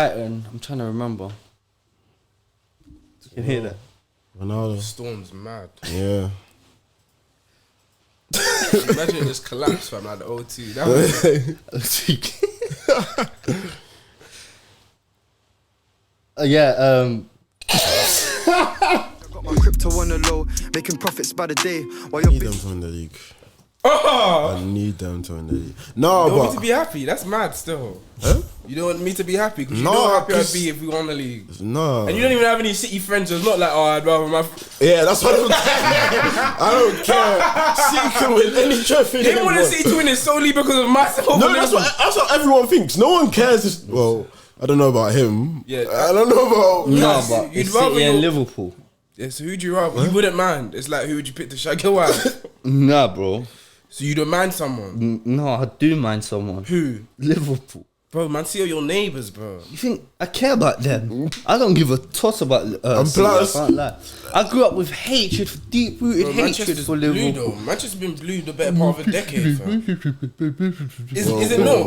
Brighton. I'm trying to remember. You can hear that. Ronaldo. Storm's mad. Yeah. Imagine it just collapsed from like the O2. That was yeah. Got my crypto on the low, making profits by the day. While I you're need them to win the league. I need them to win the league. No, you don't want but me to be happy. That's mad still. huh? You don't want me to be happy because you No, know how happy I'd 'cause- be if we won the league. No. And you don't even have any City friends. So it's not like, oh, I'd rather my... Yeah, that's what I don't care. I don't care. City can win any trophy. They want to City to win it solely because of myself. No, that's what everyone thinks. No one cares. Well, I don't know about him. Yeah. I don't know about. No, but You'd it's rather City and your- Liverpool. Yeah, so who'd you rather? You wouldn't mind. It's like, who would you pick to shag your wife? Nah, bro. So you don't mind someone? No, I do mind someone. Who? Liverpool. Bro, man, see all your neighbours, bro. You think I care about them? I don't give a toss about And City, plus- I can't lie. I grew up with hatred, deep-rooted Bro, hatred Manchester's for blue Liverpool. though. Manchester's been blue the better part of a decade, fam. Is it not?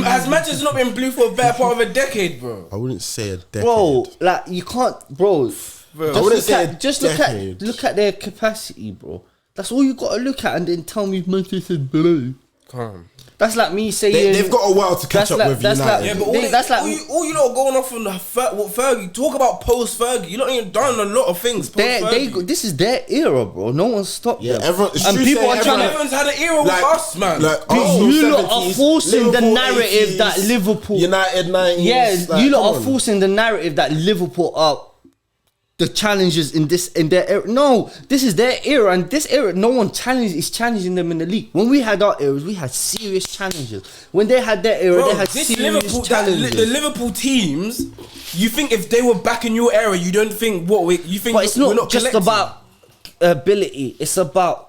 Has Manchester not been blue for a better part of a decade, bro? I wouldn't say a decade. Bro, like you can't, bro. Bro, I wouldn't say a Just decade. look at their capacity, bro. That's all you gotta look at, and then tell me Manchester's blue. calm. That's like me saying They've got a while to catch up with United. Yeah, but all you lot going off on what Fergie. Talk about post Fergie. You lot ain't done a lot of things post Fergie. this is their era, bro. No one stopped Yeah, them. everyone. It's And true people saying are trying to. Everyone's had an era with us, man. Like You lot are 70s, forcing the Liverpool narrative 80s, that Liverpool. United 90s. Yeah, like, you come lot are on. forcing the narrative that Liverpool are the challenges in their era. No, this is their era, and this era, no one is challenging them in the league. When we had our eras, we had serious challenges. When they had their era, Bro, they had this serious Liverpool, challenges. the Liverpool teams. You think if they were back in your era, you don't think you think? But it's we're not just collecting? about ability. It's about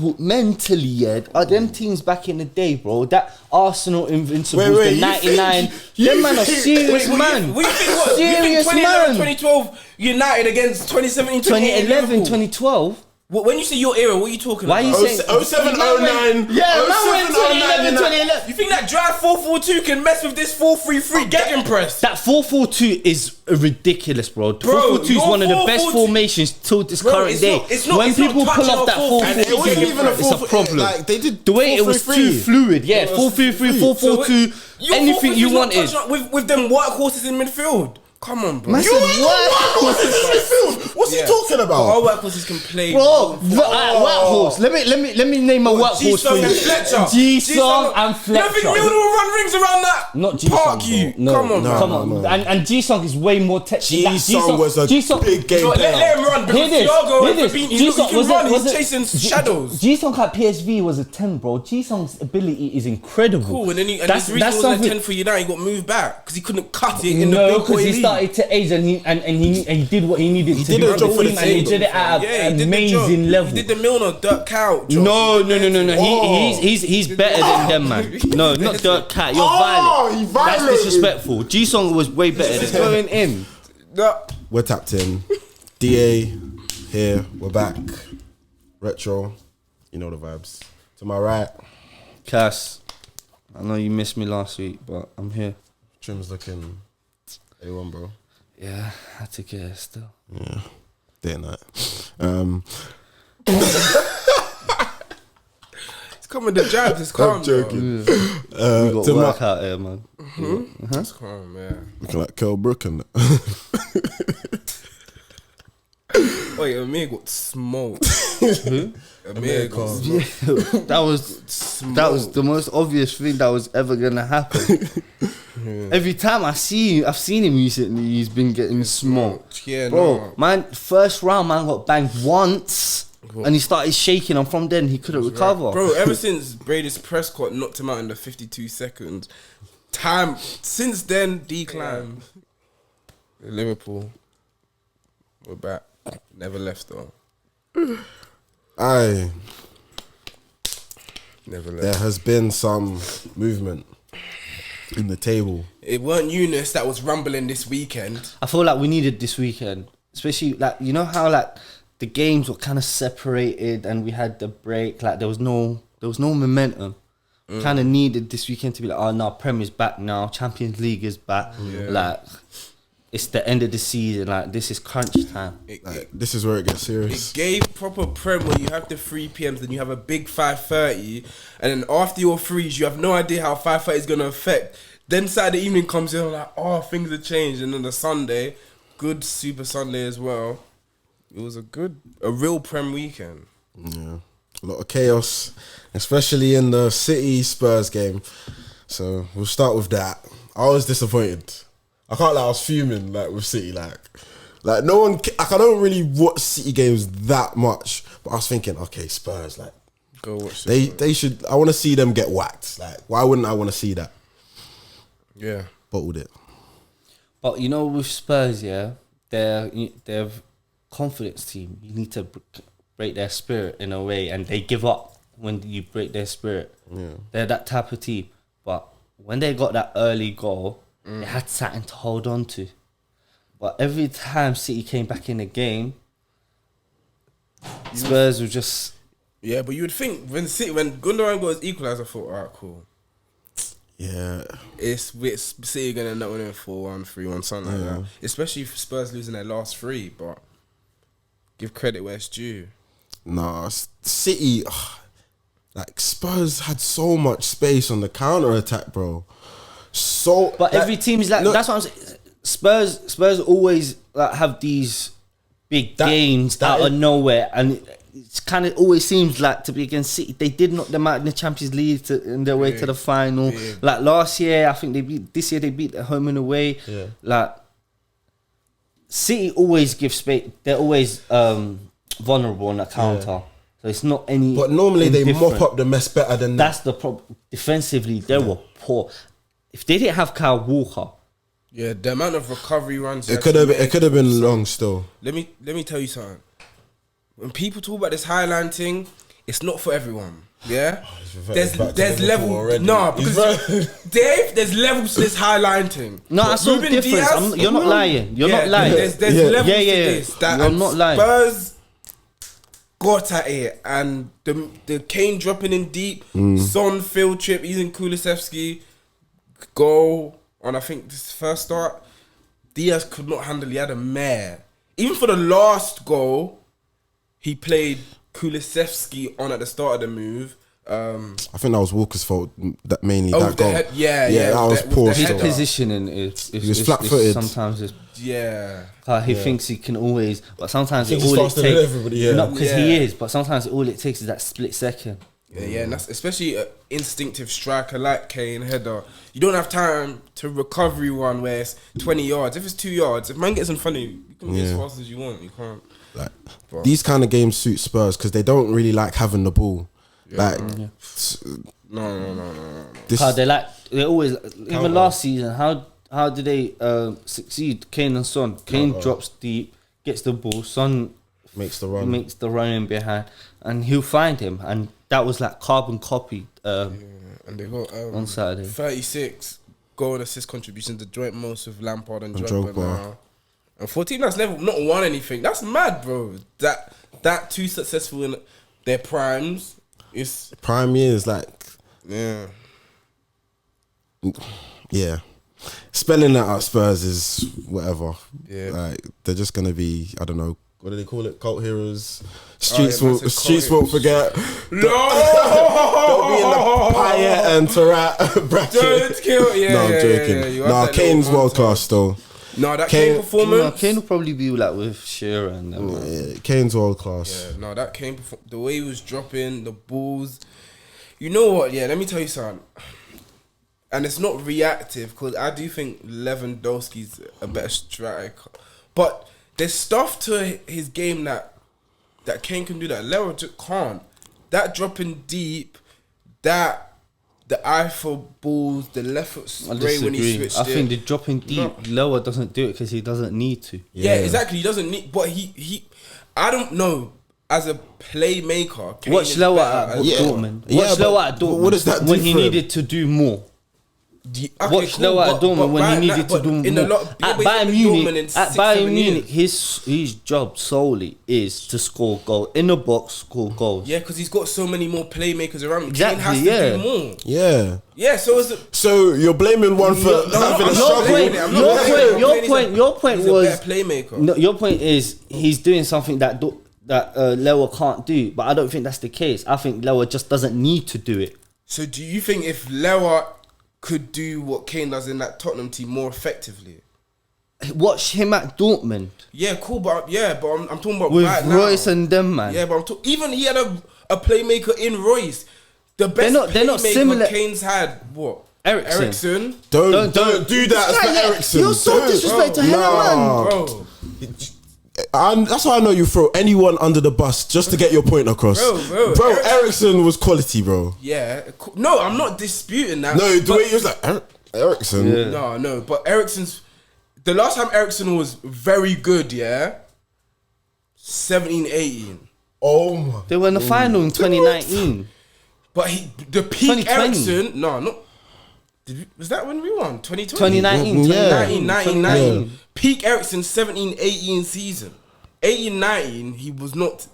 mentally. Yeah, are them teams back in the day, bro? That Arsenal Invincibles, Wait, the you '99. think- Them man are serious man. We think what? You think Serious 2011, man. 2012 United against 2017, 2018 2011, Liverpool? 2012. When you say your era, what are you talking Why about? are you saying 07, 09. Yeah, man went 2011, 09. 2011. You think that drive 4-4-2 can mess with this 4-3-3 getting press? That 4-4-2 is ridiculous, bro. 4-4-2 is your one of the best 4-4-2 formations till this Bro, current it's day. not- it's not- when it's not people pull touching up that our 4-4-2, And it wasn't even a it's a 4-4-2, problem. like, they did The way it was 4-3-3. too fluid, yeah. 4-3-3, 4-4-2, Your anything 4-4-2 you is not wanted. touching up with them workhorses in midfield. Come on, bro. Man said, what? What's he talking Our about? workhorses can play. Bro, workhorse. Let me name a workhorse for G-Song you. and Fletcher. G-Song and You don't think Fletcher. Milner will run rings around that? Not G-Song, Park bro. you. No, Come on, no, bro. Come on. no. And G-Song is way more technical. G-Song was a big game Let player. him run because Hear this, Thiago hear and this. Fabinho, he G-Song can was run. it- was He's it- chasing shadows. G-Song at PSV was a 10, bro. G-Song's ability is incredible. Cool, and then his reason wasn't a 10 for United. He got moved back because he couldn't cut it in the No, big boy because he league. started to age and he did what he needed to did do the job for the and he team. did it at Yeah, he an did the job. amazing level. He did the Milner, Dirk Cow. No. Oh. He's better than them, man. No, not Dirk Cat. You're Oh, violent. he That's violated. disrespectful. G-Song was way better. It's going in. We're tapped in. DA here. We're back. Retro. You know the vibes. To my right, Cass, I know you missed me last week, but I'm here. Trim's looking A1, bro. Yeah, I had to get it still. Yeah. Day and night. It's coming the jabs. It's calm. I'm joking. We got to work my- out here, man. It's calm, yeah. Looking like Kel Brook and that. Wait, Amir got smoked. Who? Amir got smoked. That was the most obvious thing that was ever gonna happen. Every time I've seen him recently, he's been getting smoked. Yeah, Bro, no. man, first round, man got banged once, and he started shaking, and from then he couldn't recover. Bro, ever since Brady's Prescott knocked him out in the 52 seconds, since then, decline. Liverpool, we're back. Never left though. Aye. Never left. There has been some movement in the table. It weren't Eunice that was rumbling this weekend. I feel like we needed this weekend, especially like you know how like the games were kind of separated and we had the break. Like there was no momentum. Kind of needed this weekend to be like, oh no, Premier's back now, Champions League is back. Like, it's the end of the season. Like, this is crunch time. This is where it gets serious. It gave proper Prem where you have the 3 PMs, then you have a big 5:30, and then after your threes, you have no idea how 5:30 is gonna affect. Then Saturday evening comes in, like, oh, things have changed, and then the Sunday, good Super Sunday as well. It was a real Prem weekend. Yeah, a lot of chaos, especially in the City Spurs game. So we'll start with that. I was disappointed. I can't lie, I was fuming like with City, like no one. Like, I don't really watch City games that much, but I was thinking, okay, Spurs, like, Go watch they should. I want to see them get whacked. Like, why wouldn't I want to see that? Yeah, Bottled it. But you know, with Spurs, yeah, they're confidence team. You need to break their spirit in a way, and they give up when you break their spirit. Yeah. They're that type of team. But when they got that early goal, they had something to hold on to. But every time City came back in the game, Spurs were just... yeah. But you would think when Gundogan got his equaliser, I thought, alright, cool. Yeah. It's City gonna end up winning 4-1, 3-1, something like that. Especially if Spurs losing their last 3, but give credit where it's due. Nah, City, like, Spurs had so much space on the counter attack, bro. So, But every team is like... look, that's what I'm saying. Spurs always like have these big games out of nowhere, and it kind of always seems like to be against City. They did knock them out in the Champions League in their way to the final. Like last year, I think this year they beat the home and away. Yeah. Like, City always give space. They're always vulnerable on the counter. So it's not any... But normally they different. mop up the mess better than that. That's the problem. Defensively, they were poor. If they didn't have Kyle Walker... Yeah, the amount of recovery runs... It could have been long still. Let me tell you something. When people talk about this highline thing, it's not for everyone. Yeah, there's level. No, because Dave, there's levels to this highline thing. No, I saw the difference. You're not lying. You're not lying. There's levels to this. You're not lying. Spurs got at it, and the Kane dropping in deep, Son field trip using Kulusevski, goal on, I think this first start. Diaz could not handle. He had a mare. Even for the last goal, he played Kulusevski on at the start of the move. I think that was Walker's fault. That mainly that goal. That was poor. His Still. positioning is He was flat-footed. Sometimes it's he thinks he can always, but sometimes He's all it faster than takes. everybody, Not because he is, but sometimes all it takes is that split second. Yeah, and that's especially an instinctive striker like Kane, header. You don't have time to recovery one where it's 20 yards. If it's 2 yards, if man gets in front of you, you can get as fast as you want. You can't. Like, these kind of games suit Spurs because they don't really like having the ball. No. They always, even last season, how did they succeed? Kane and Son. Kane drops deep, gets the ball. Son makes the run in behind, and he'll find him. And that was like carbon copy. And they got on Saturday 36 goal and assist contributions, the joint most with Lampard and Drogba now. And 14 that's never not won anything. That's mad, bro. That too successful in their primes. It's prime years, like spelling that out Spurs is whatever. Yeah, like they're just gonna be, I don't know, what do they call it? Cult heroes. Streets won't forget. No, they'll be in the Payet and Tarat bracket. Don't kill. I'm joking. Kane's world class though. No, that Kane performance. Kane will probably be like with Shearer and them. Kane's world class. Yeah, no, that Kane the way he was dropping the balls. You know what? Yeah, let me tell you something. And it's not reactive because I do think Lewandowski's a better striker, but there's stuff to his game that Kane can do that Lewa can't. That dropping deep, the eye for balls, the left foot spray when he switched. I think the dropping deep, Lewa doesn't do it because he doesn't need to. Yeah, exactly. He doesn't need, but he I don't know. As a playmaker, Kane watch Lewa at Dortmund. Watch Lewa at Dortmund. What does that do when he needed to do more? Watch Lewa at Dortmund when he needed to do more. At Bayern Munich, his job solely is to score goals in the box, score goals. Yeah, because he's got so many more playmakers around him. Exactly, Kane has to do more. Yeah. Yeah, So you're blaming one for having a struggle. Your point He's was a better playmaker. No, your point is he's doing something that Lewa can't do, but I don't think that's the case. I think Lewa just doesn't need to do it. So do you think if Lewa could do what Kane does in that Tottenham team more effectively? Watch him at Dortmund. Yeah, cool, but I'm talking about with right Royce now. and them, man. Yeah, but even he had a playmaker in Royce. The best they're not similar. Kane's had what? Ericsson. Don't do that for Ericsson. You're so disrespectful to him, man. Bro. That's why I know you throw anyone under the bus just to get your point across. Bro, Ericsson was quality, bro. Yeah. No, I'm not disputing that. No, the way he was like, Ericsson. Yeah. No, but Ericsson's... The last time Ericsson was very good, 17-18. Oh my. They were in the final in 2019. But the peak 2020. Ericsson... No, not... Was that when we won? 2020? 2019. Peak Ericsson 17-18 season. 18-19, he was not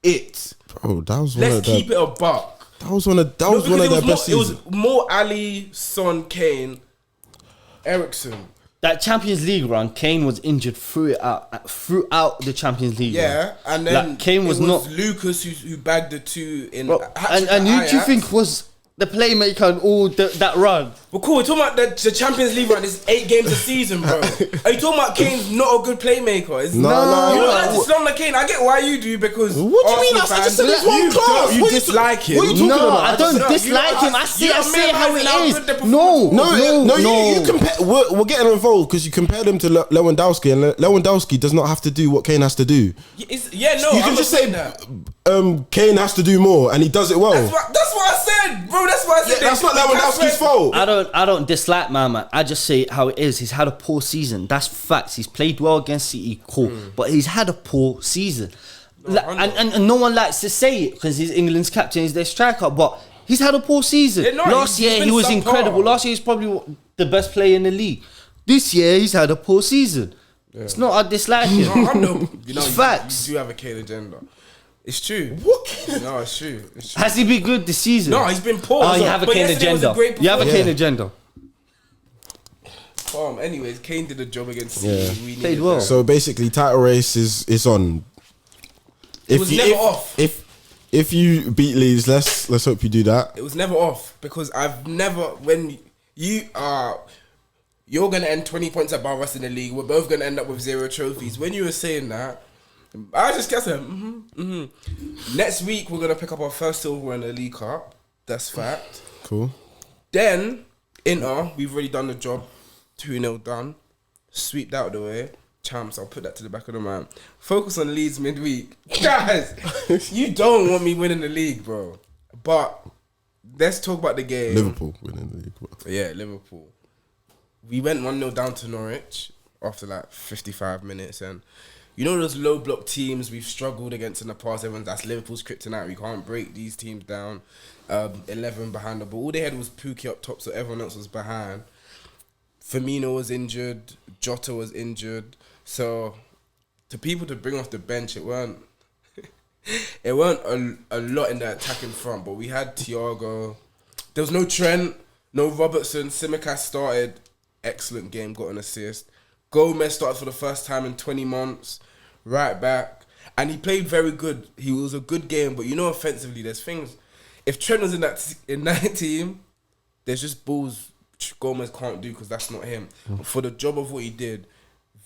it. Bro, that was Let's keep it a buck. That was one of their best seasons. It was more Ali, Son, Kane, Ericsson. That Champions League run, Kane was injured throughout the Champions League run. And then like, Kane was not Lucas who bagged the two in. Bro, and who do you think was the playmaker and all that run? Well, cool. We're talking about the Champions League run. It's 8 games a season, bro. Are you talking about Kane's not a good playmaker? You don't like to slam like Kane. I get why you do because what do you mean? I just said he's one class. You dislike him. What are you talking about? I don't dislike him. I say how it is. No. You compare. We're getting involved because you compared him to Lewandowski, and Lewandowski does not have to do what Kane has to do. You can just say that. Kane has to do more, and he does it well. That's what I said, bro. That's what I said. That's not Lewandowski's fault. I don't dislike man. I just say how it is. He's had a poor season. That's facts. He's played well against City, cool, but he's had a poor season. And no one likes to say it because he's England's captain, he's their striker, but he's had a poor season. Last year he was incredible. Last year he's probably the best player in the league. This year he's had a poor season. It's not I dislike him. It's facts. You do have a Kane agenda. It's true. What? No, it's true. Has he been good this season? No, he's been poor. Oh, you have a Kane agenda. You have a Kane agenda. Anyways, Kane did a job against City. We played well. So basically, title race is on. It was never off. If you beat Leeds, let's hope you do that. It was never off because I've never when you're gonna end 20 points above us in the league. We're both gonna end up with 0 trophies. When you were saying that, I just guessed him. Next week we're gonna pick up our first silver in the League Cup. That's fact. Cool. Then Inter, we've already done the job. 2-0 done. Sweeped out of the way. Champs, I'll put that to the back of the mind. Focus on Leeds midweek. Guys, you don't want me winning the league, bro. But let's talk about the game. Liverpool winning the league. Yeah, Liverpool. We went 1-0 down to Norwich after like 55 minutes. And you know those low block teams we've struggled against in the past? That's Liverpool's kryptonite. We can't break these teams down. 11 behind the ball. All they had was Pukki up top, so everyone else was behind. Firmino was injured. Jota was injured. So, to people to bring off the bench, it weren't a lot in the attacking front. But we had Thiago. There was no Trent, no Robertson. Tsimikas started. Excellent game, got an assist. Gomez started for the first time in 20 months. Right back. And he played very good. He was a good game. But you know, offensively, there's things. If Trent was in that team, there's just balls Gomez can't do because that's not him. But for the job of what he did,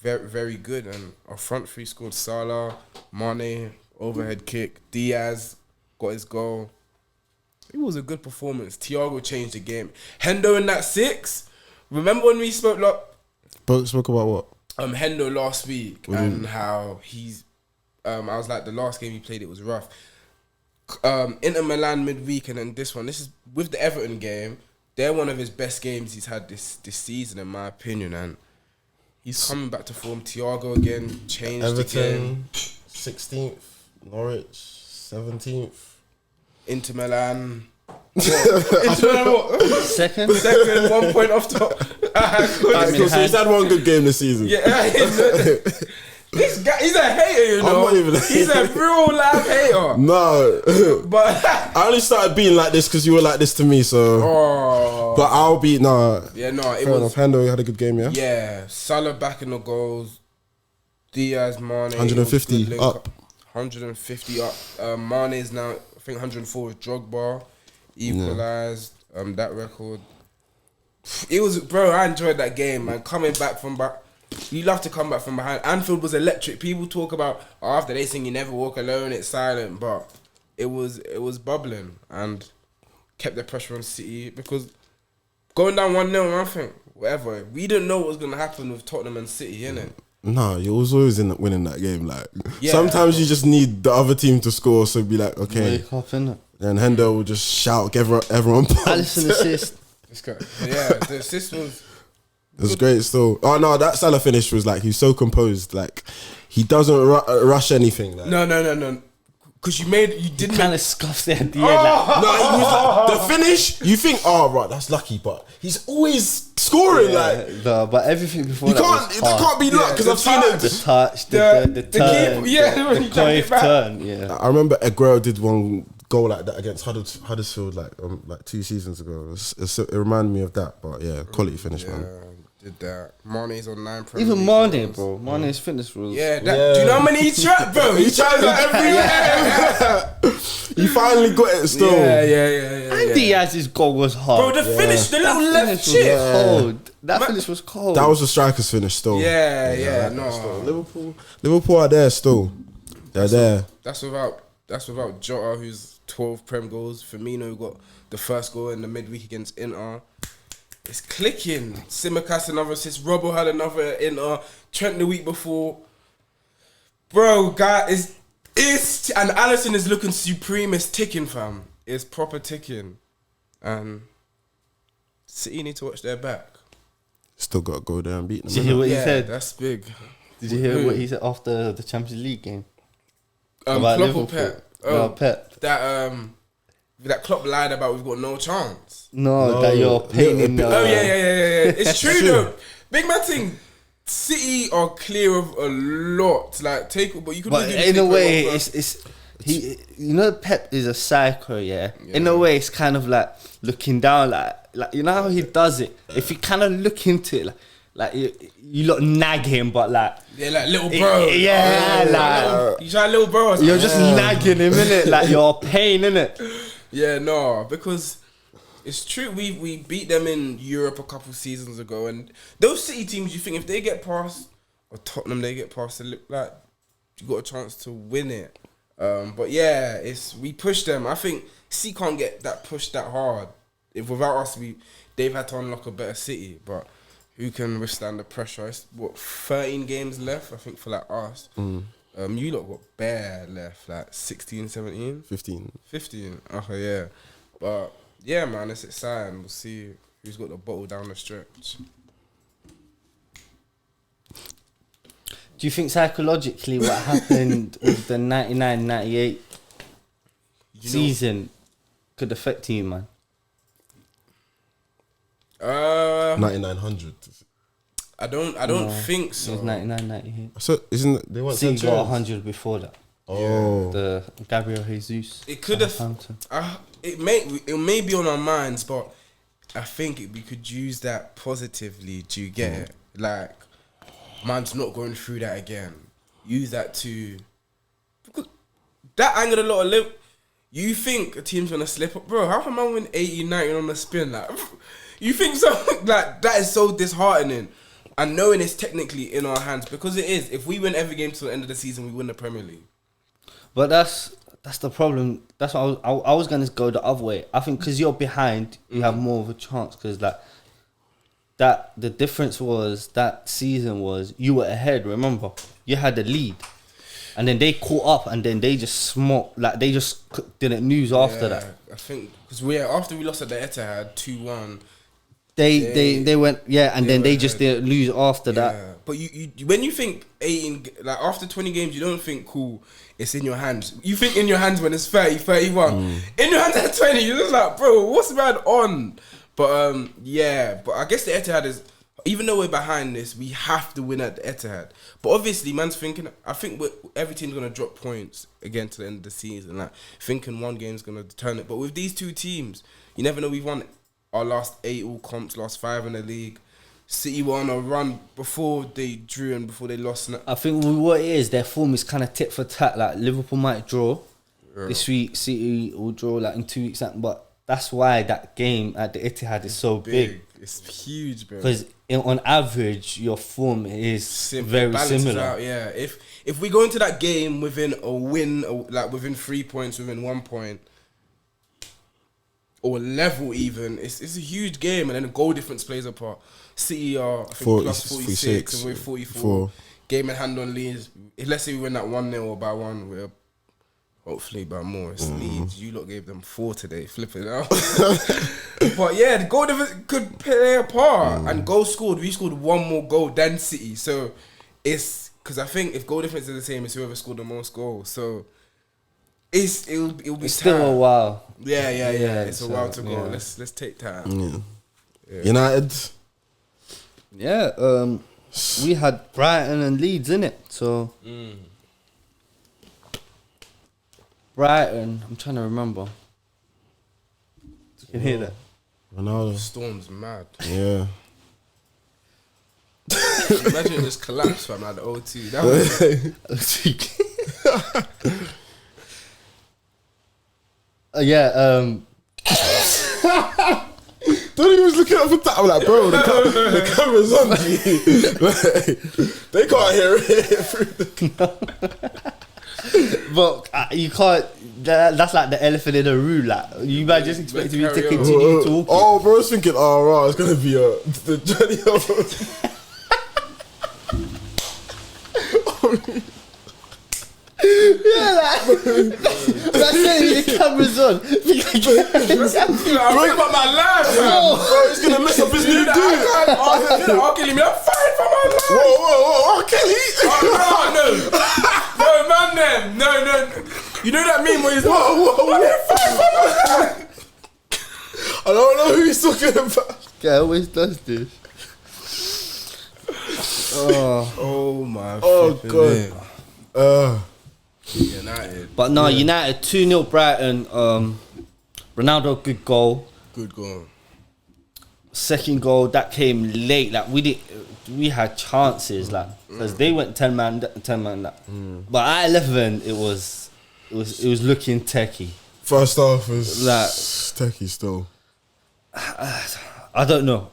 very, very good. And our front three scored. Salah, Mane, overhead kick. Diaz got his goal. It was a good performance. Thiago changed the game. Hendo in that 6. Remember when we spoke Spoke about what? Hendo last week and how he's I was like the last game he played it was rough. Inter Milan midweek and then this is with the Everton game. They're one of his best games he's had this season, in my opinion, and he's coming back to form. Thiago again changed Everton, the game. 16th, Norwich 17th, Inter Milan Second. Second, 1 point off top. Alright, cool. So he's had one good game this season. Yeah, this guy, he's a hater, you know. not even a He's a real live hater. No. But I only started being like this because you were like this to me, so. But I'll be, nah. Yeah, no, it Fair was. enough. Hendo had a good game, yeah? Yeah, Salah back in the goals. Diaz, Mane. 150 good link up. 150 up. Mane is now, I think 104 with Drogba. Equalised that record. It was, bro, I enjoyed that game, man. Coming back from back. You love to come back from behind. Anfield was electric. People talk about after they sing "You Never Walk Alone," it's silent, but it was bubbling and kept the pressure on City because going down 1-0, I think whatever. We didn't know what was gonna happen with Tottenham and City, innit? Nah, you was always in winning that game. Like Yeah. sometimes you just need the other team to score, so be like, okay. Wake up, innit? Then Hendo will just shout, give everyone pumped. Alisson assist. Yeah, the assist was. It was great still. Oh no, that Salah finish was like, he's so composed. Like, he doesn't rush anything. Like. No. Because you didn't Kind make. of scuffs it at the end. Like, No, he was like, the finish, you think, oh, right, that's lucky, but he's always scoring. Like, no, but everything before you that can't, was it hard. can't be luck because the I've seen it. The touch, the turn, keeper, when the you jump it Cruyff back. turn, yeah. I remember Aguero did one goal like that against Huddersfield like 2 seasons ago. It reminded me of that, but yeah, quality finish, man. Did that. Mane's on 9 Premier Even League Mane, goals. bro. Mane's fitness rules. Yeah, do you know how many he tried, bro? He tried that everywhere. He finally got it still. Yeah. And Diaz's goal was hard. Bro, the finish, the little That left finish was chip. cold. That finish was cold. That was the striker's finish still. Yeah, Still. Liverpool are there still. They're there. That's without Jota, who's 12 Prem goals. Firmino got the first goal in the midweek against Inter. It's clicking. Simicast another assist. Robbo had another Inter. Trent the week before. Bro, guys, it's and Alisson is looking supreme. It's ticking, fam. It's proper ticking. And City need to watch their back. Still got to go there and beat them. Did you hear what he Yeah, said? that's big. Did you hear what he said after the Champions League game? Klopp or Liverpool? Pep? No, Pep. That Klopp lied about we've got no chance. No, that you're pain in the... Oh yeah. It's true though. Big man thing. City are clear of a lot. Like but you could. But in a way, it's he. You know, Pep is a psycho. Yeah. In a way, it's kind of like looking down. Like you know how he does it. If you kind of look into it, like you lot nag him, but like like little bro. Like you try little bro. Or something. you're just nagging him, innit? Like you're a pain, innit? Yeah, no, because it's true. We beat them in Europe a couple seasons ago, and those City teams, you think if they get past, or Tottenham, they get past, like you got a chance to win it. But yeah, we push them. I think City can't get that pushed that hard. If without us, they've had to unlock a better City. But who can withstand the pressure? It's 13 games left, I think, for like us. You lot got bare left, like 16, 17? 15. 15. Okay, yeah. But yeah, man, it's exciting. We'll see who's got the bottle down the stretch. Do you think psychologically what happened with the 99-98 season could affect you, man? 9900. I don't think It so. was 99-98. So isn't they want City Sanchez? got 100 before that. Oh, The Gabriel Jesus. It could have. Southampton. It may be on our minds, but I think we could use that positively. Do you get it? Like, man's not going through that again. Use that to because that angered a lot of You think a team's gonna slip up, bro? How come I win 80, 90 on the spin? Like, you think something like that is so disheartening. And knowing it's technically in our hands because it is. If we win every game till the end of the season, we win the Premier League. But that's the problem. That's what I was going to go the other way. I think because you're behind, you have more of a chance. Because like that, the difference was that season was you were ahead. Remember, you had the lead, and then they caught up, and then they just smoked. Like they just didn't lose after that. I think because after we lost at the Etihad 2-1. They went and then they just didn't lose after that. but you when you think 18, like after 20 games, you don't think cool. It's in your hands. You think in your hands when it's 30, 31. In your hands at 20, you're just like, bro, what's man on? But yeah, but I guess the Etihad is, even though we're behind this, we have to win at the Etihad. But obviously, man's thinking, I think every team's going to drop points again to the end of the season. Like, thinking one game's going to determine it. But with these two teams, you never know. We've won our last 8 all comps, last 5 in the league. City were on a run before they drew and before they lost. I think what it is, their form is kind of tit for tat. Like, Liverpool might draw this week, City will draw like in 2 weeks. But that's why that game at the Etihad is so big. It's huge, bro. Because on average, your form is very balances similar. Out, yeah, if we go into that game within a win, like within 3 points, within 1 point, or level even, it's a huge game, and then the goal difference plays a part. City are, I think, plus 46 and we're 44. Game in hand on Leeds. Let's say we win that 1-0 or by 1, we're hopefully by more. It's Leeds. You lot gave them 4 today. Flip it out. But yeah, the goal difference could play a part. And goal scored, we scored 1 more goal than City. So it's, because I think if goal difference is the same, it's whoever scored the most goals. So it'll be It's still a while. Yeah. It's a while to go. Yeah. Let's take time. Yeah. United. Yeah, we had Brighton and Leeds in it. So Brighton, I'm trying to remember. You can hear that. Ronaldo. Storm's mad. Yeah. Imagine it just collapsed from like the O2. That was yeah. Don't even look it up for that. I'm like, bro, the camera's on me. Like, they can't hear it. But you can't. That's like the elephant in the room. Like, you might just expect me to continue talking. Oh, bro, I was thinking, oh, right, it's gonna be the journey of. Yeah, like, that's saying the camera's on. I'm thinking about my life, man. Bro, he's gonna mess up his new dude. Oh, Kelly, me, I'm fighting for my life. Whoa, Kelly. No, man, then. No. You know that meme where he's like, I don't know who he's talking about. Guy always does this. Oh my. Oh god. United. But no, United 2-0 Brighton. Ronaldo, good goal. Good goal. Second goal that came late. Like we had chances. Like because they went 10 man. But at 11, it was looking techie. First half was like techie still. I don't know.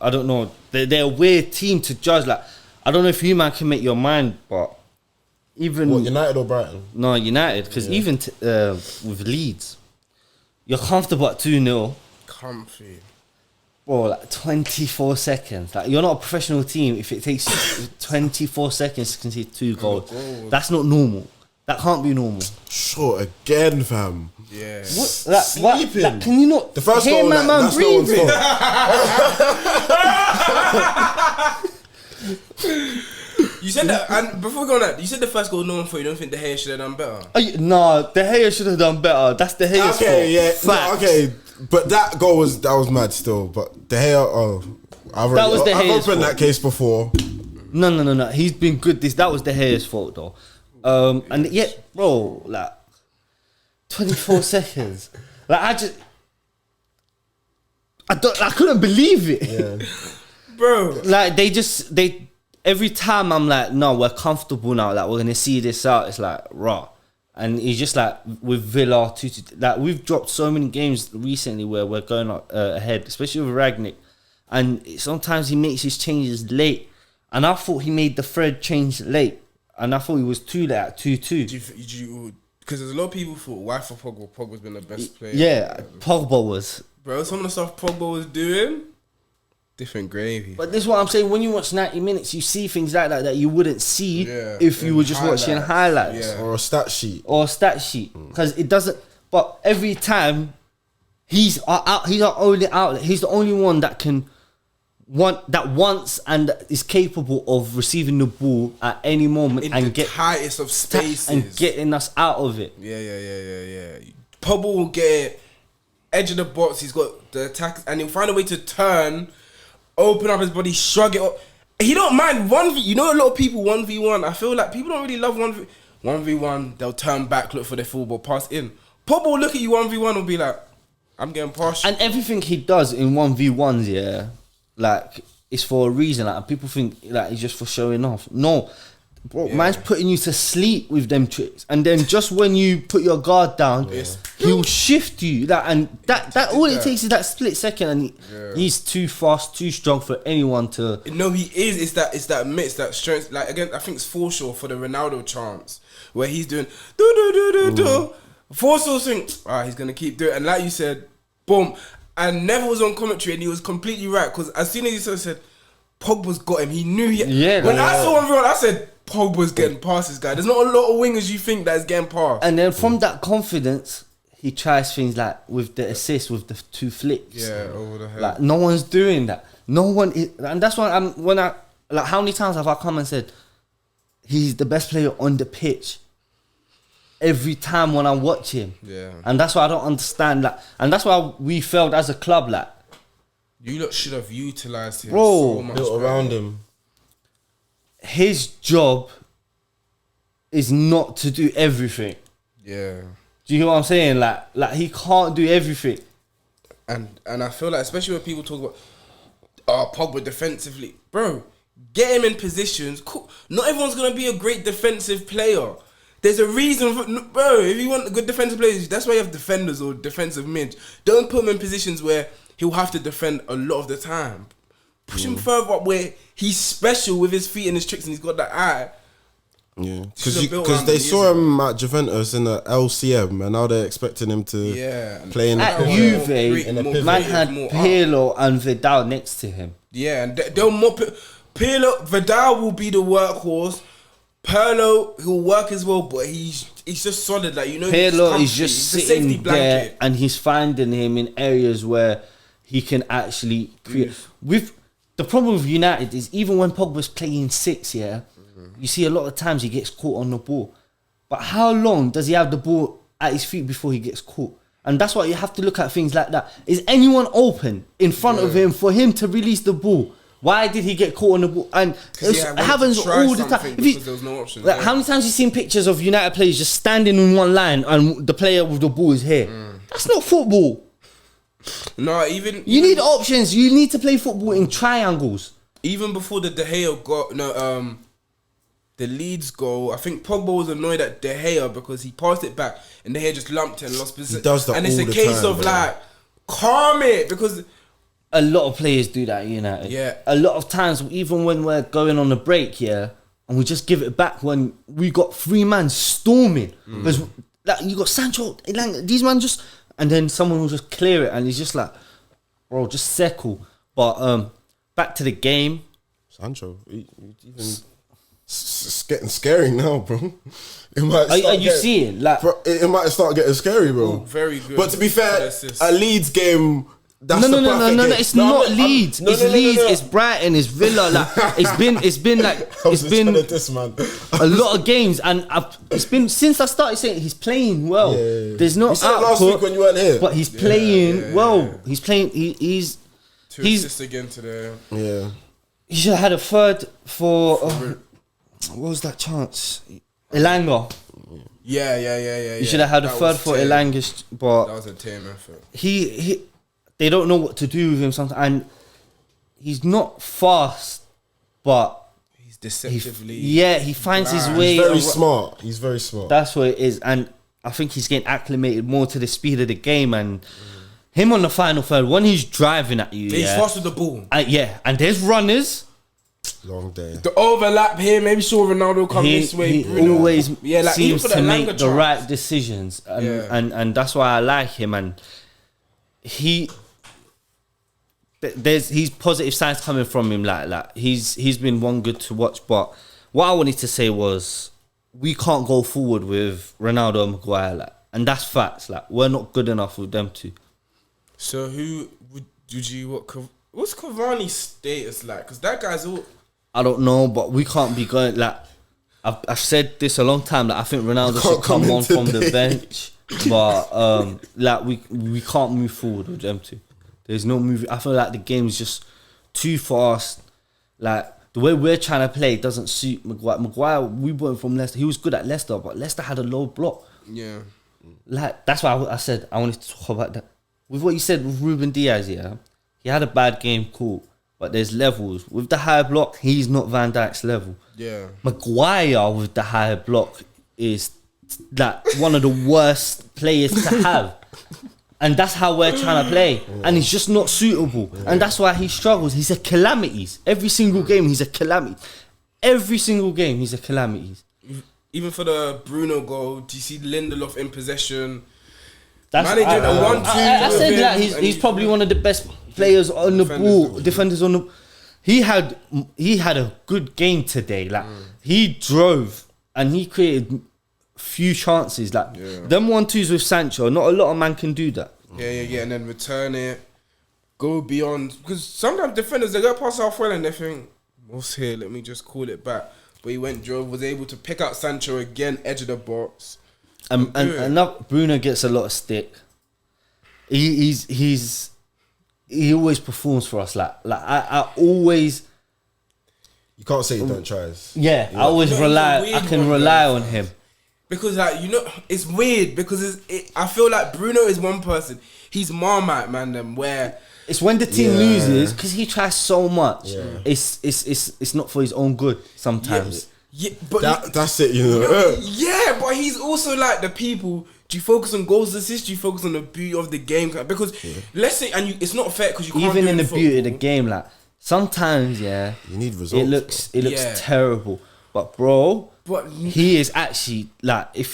They're a weird team to judge. Like I don't know if you man can make your mind, but. Even what, United or Brighton? No, United, because even with Leeds, you're comfortable at 2-0. Comfy. Bro, like 24 seconds. Like you're not a professional team if it takes 24 seconds to concede 2 goals. That's not normal. That can't be normal. Short again, fam. Yeah. What? Sleeping. Like, can you not the first hear goal, my man that's breathing? no one's fault. You said that, and before we go on that, you said the first goal no one thought. You don't think De Gea should have done better? No, De Gea should have done better. That's De Gea's fault. No, okay, but that goal was mad still. But De Gea, I've opened that case before. No. He's been good. That was De Gea's fault though. And yet, bro, like 24 seconds. Like I couldn't believe it. Yeah. Bro. Like they every time I'm like, no, we're comfortable now. Like we're gonna see this out. It's like raw, and it's just like with Villa, like we've dropped so many games recently where we're going ahead, especially with Ragnick, and sometimes he makes his changes late, and I thought he made the third change late, and I thought he was too late at 2-2. Because there's a lot of people thought, why for Pogba? Pogba's been the best player. Yeah, Pogba was. Bro, some of the stuff Pogba was doing. Different gravy. But this is what I'm saying. When you watch 90 minutes, you see things like that you wouldn't see if you were just watching highlights. Or a stat sheet. Because it doesn't... But every time, he's our only outlet. He's the only one that can wants and is capable of receiving the ball at any moment In and the get tightest of spaces. and getting us out of it. Yeah. Pogba will get it, edge of the box. He's got the attack, and he'll find a way to turn, open up his body, shrug it up. He don't mind 1v. You know, a lot of people 1v1. I feel like people don't really love 1v1. They'll turn back, look for their football, pass in. Pogba will look at you 1v1 and be like, I'm getting past you. And everything he does in 1v1s, yeah, like, it's for a reason. Like, people think like it's just for showing off. No, bro, man's putting you to sleep with them tricks, and then just when you put your guard down, he'll shift you. Like, and that all it takes is that split second, and he's too fast, too strong for anyone to. No, he is. It's that mix, that strength. Like, again, I think it's Forshaw for the Ronaldo chance where he's doing do. Forshaw thinks, he's gonna keep doing it, and like you said, boom. And Neville was on commentary, and he was completely right, because as soon as he said Pogba's got him, he knew he. When I saw everyone, I said Pogba's getting past this guy. There's not a lot of wingers you think that's getting past. And then from that confidence, he tries things like with the assist, with the 2 flicks. Yeah, over the head. Like, no one's doing that. No one is, and that's why how many times have I come and said he's the best player on the pitch every time when I watch him. Yeah. And that's why I don't understand that. And that's why we failed as a club. Like, you lot should have utilised him Bro, so much Built better. around him. his job is not to do everything. Yeah. Do you hear what I'm saying? Like he can't do everything. And I feel like, especially when people talk about Pogba defensively, bro, get him in positions. Cool. Not everyone's gonna be a great defensive player. There's a reason for, bro. If you want good defensive players, that's why you have defenders or defensive mids. Don't put him in positions where he'll have to defend a lot of the time. Push him further up where he's special with his feet and his tricks, and he's got that eye. Yeah, Should've built because around they him saw years him at Juventus in the LCM, and now they're expecting him to play in At the Juve, man creative, had more Pirlo and Vidal next to him. Yeah, and they'll mop it. Pirlo, Vidal will be the workhorse. Pirlo, he'll work as well, but he's just solid. Like, you know, Pirlo he's is just comfy. He's a safety sitting there, blanket. and he's finding him in areas where he can actually create. With the problem with United is even when Pogba's playing 6, you see a lot of times he gets caught on the ball. But how long does he have the ball at his feet before he gets caught? And that's why you have to look at things like that. Is anyone open in front of him for him to release the ball? Why did he get caught on the ball? And it happens all the time. Because there was no option. Like, how many times have you seen pictures of United players just standing in one line and the player with the ball is here? That's not football. No, You need options. You need to play football in triangles. even before the De Gea got the Leeds goal, I think Pogba was annoyed at De Gea because he passed it back and De Gea just lumped it and lost position. He does that and it's all a the case time, of bro. like, calm it, because A lot of players do that at United. Yeah. A lot of times, even when we're going on a break, and we just give it back when we got 3 man storming. Because like, you got Sancho, Elanga, these man just... And then someone will just clear it and he's just like, bro, just settle. But back to the game. Sancho, it's getting scary now, bro. It might Are start you seeing? Like, bro, it might start getting scary, bro. Oh, very good. But to be fair, Good assist. a Leeds game. That's no, the no, perfect game. it's not Leeds. No, It's no, no, Leeds. no. It's Brighton. It's Villa. Like, it's been like I was it's just been trying to diss, man. a lot of games, and it's been since I started saying he's playing well. Yeah. There's no You said it last output, week when you weren't here. but he's playing well. He's playing. He's 2 he's assists again today. Yeah. he should have had a third for what was that chance? Elanga. Yeah. He should have had a That third was for tame. Elanga, but That was a tame effort. he they don't know what to do with him sometimes, and he's not fast, but He's deceptively. he finds his blind. way. He's very around. smart. He's very smart. That's what it is, and I think he's getting acclimated more to the speed of the game, and him on the final third when he's driving at you. He's fast with the ball. And there's runners. Long day. The overlap here, maybe sure Ronaldo come this way. He Bruno. always even seems for to make Elanga the chance. right decisions, and that's why I like him. And he's positive signs coming from him. Like he's been one good to watch. But what I wanted to say was we can't go forward with Ronaldo and Maguire, and that's facts. Like, we're not good enough with them two. So who would you What's Cavani's status like? Because that guy's all. I don't know, but we can't be going like. I've said this a long time that I think Ronaldo should come on from the bench, but like we can't move forward with them two. There's no moving. I feel like the game is just too fast. Like the way we're trying to play doesn't suit Maguire. Maguire, we bought him from Leicester. He was good at Leicester, but Leicester had a low block. Yeah. Like that's why I said I wanted to talk about that. With what you said with Ruben Diaz, yeah, he had a bad game, cool, but there's levels. With the high block, he's not Van Dijk's level. Yeah. Maguire with the high block is like one of the worst players to have. And that's how we're trying to play. And he's just not suitable. And that's why he struggles. He's a calamity. Every single game, he's a calamity. Every single game, he's a calamity. Even for the Bruno goal, do you see Lindelof in possession? That's, Managing a 1-2. I said that he's probably one of the best players on the ball. Defenders on the. He had a good game today. Like he drove and he created few chances. Like them 1-2s with Sancho. Not a lot of man can do that. Yeah, and then return it, go beyond. Because sometimes defenders they go past halfway and they think, "What's here? Let me just call it back." But he drove, was able to pick out Sancho again, edge of the box. And Bruno gets a lot of stick. He always performs for us. Like I always. You can't say you don't try. Yeah, I always rely. I can rely on him. Because like it's weird because I feel like Bruno is one person. He's Marmite man. Them where it's when the team loses because he tries so much. Yeah. It's not for his own good sometimes. Yeah, but that's it. You know. Yeah, but he's also like the people. Do you focus on goals, assists? Do you focus on the beauty of the game? Because let's say, it's not fair because you can't even do in the football. beauty of the game. Like sometimes, you need results. It looks terrible, but bro. But he is actually like but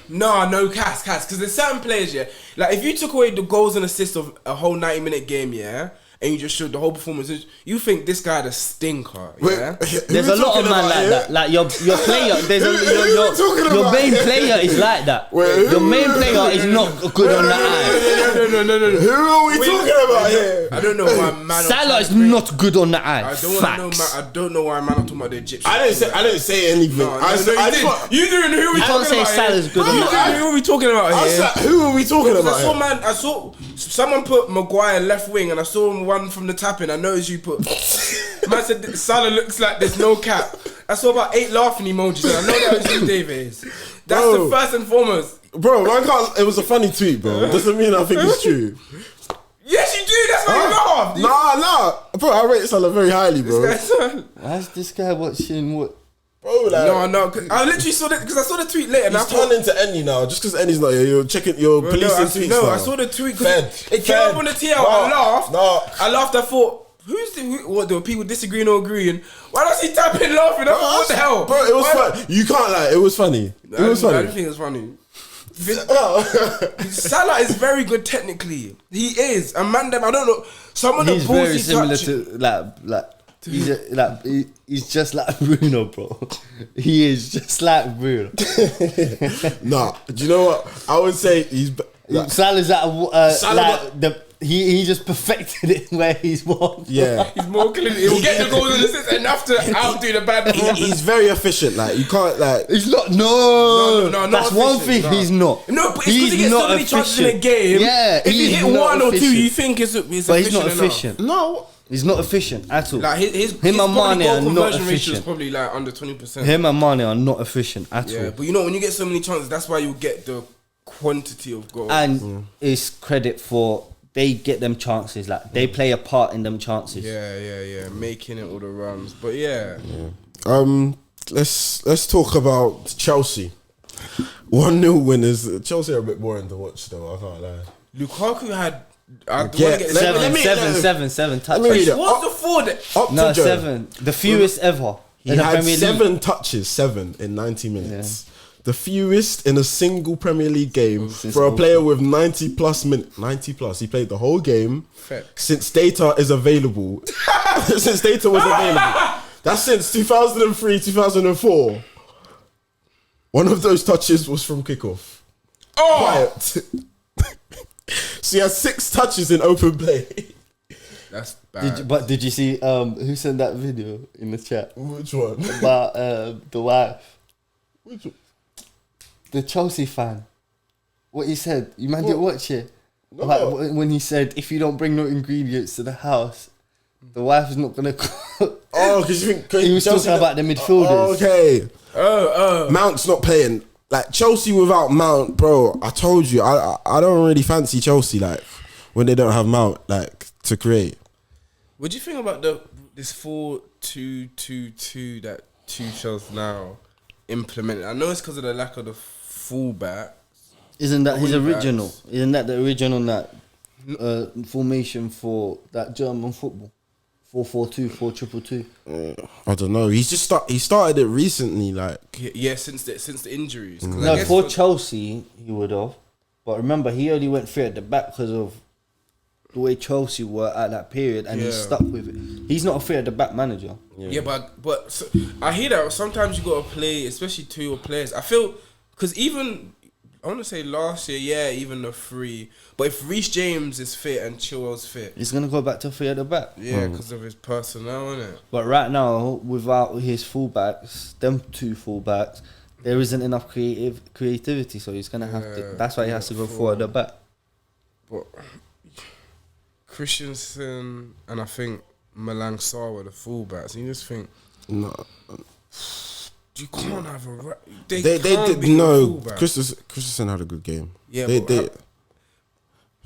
no Cass because there's certain players like if you took away the goals and assists of a whole 90-minute game and you just showed the whole performance, you think this guy the stinker. Yeah, there's a lot of man like that. Like your player, your main player is like that. Your main player is not good on the eye. No. Who are we talking about here? I don't know why man. Salah is not good on the eye. I don't know why man. I'm talking about the Egyptian. I didn't say anything. You didn't. Who are we talking about? You can't say Salah's good on the eye. Who are we talking about here? Who are we talking about? I saw someone put Maguire left wing, and I saw one from the tapping. I noticed you put. Man said Salah looks like there's no cap. I saw about 8 laughing emojis, and I know that was you, David. That's the first and foremost. Bro, it was a funny tweet, bro. Doesn't mean I think it's true. Yes, you do. That's why you laughed. Nah. Bro, I rate Salah very highly, bro. Why's this guy watching what? Bro, like, no. I literally saw that because I saw the tweet later. He's turned into Enny now. Just because Enny's not here, you're checking, policing tweets now. I saw the tweet. It came up on the TL. I laughed. I thought, what? There were people disagreeing or agreeing. Why does he tap in laughing? What the hell? Bro, it was funny. You can't lie. It was funny. I didn't think it was funny. Salah is very good technically. He is. And man, I don't know. Some of the balls very similar to he's just like Bruno, bro. He is just like Bruno. Nah, do you know what? I would say Salah's he just perfected it where he's won. Yeah, he's more clean. He'll get the goals and assists enough to outdo the bad performance. He's very efficient. Like you can't like. He's not. No. That's one thing. No. He's not. No, but it's because he gets so many chances in a game. Yeah, if he hit one or two, you think it's efficient. But he's not efficient. No. He's not efficient at all. Like his and Mane are not efficient. Is probably like under 20%. Him and Mane are not efficient at all. Yeah, but you know when you get so many chances, that's why you get the quantity of goals. And it's credit for they get them chances. Like they play a part in them chances. Yeah, making it all the runs. But yeah. Let's talk about Chelsea. 1-0 winners. Chelsea are a bit boring to watch though. I can't lie. Lukaku had. Seven touches. What's the forward? 7. The fewest ever. He had 7 touches, 7 in 90 minutes. Yeah. The fewest in a single Premier League game for a player with 90 plus minutes. 90 plus. He played the whole game since data is available. Since data was available. That's since 2003, 2004. One of those touches was from kickoff. Oh! Quiet. So he has 6 touches in open play. That's bad. Did you see who sent that video in the chat Which one? about the wife, Which one? the Chelsea fan? What he said? You man didn't watch it. No. Like when he said, if you don't bring no ingredients to the house, the wife is not gonna cook. Oh, because you think He was Chelsea talking about the midfielders. Oh, okay. Oh. Mount's not playing. Like Chelsea without Mount, bro. I told you, I don't really fancy Chelsea like when they don't have Mount like to create. What do you think about this 4-2-2-2 that Tuchel's now implemented? I know it's because of the lack of the fullback. Isn't that his Wing original? backs. Isn't that the original formation for that German football? 4-4-2, 4-2-2. I don't know. He started it recently, like. Yeah, since the injuries. 'Cause I No, guess for Chelsea he would have, but remember he only went free at the back because of the way Chelsea were at that period, and he Yeah. stuck with it. He's not a free at the back manager. Yeah, but so, I hear that sometimes you gotta play, especially 2 players. I feel because even I want to say last year, yeah, even the 3. But if Reece James is fit and Chilwell's fit, He's gonna go back to free at the back. yeah, because of his personnel, innit? But right now, without his fullbacks, them 2 fullbacks, there isn't enough creativity. So he's gonna have to. That's why he has to go forward at the back. But Christensen and I think Malang Sarr were the fullbacks. And you just think No, you can't have a they can't did be no. a fullback. Christensen had a good game. Yeah, they but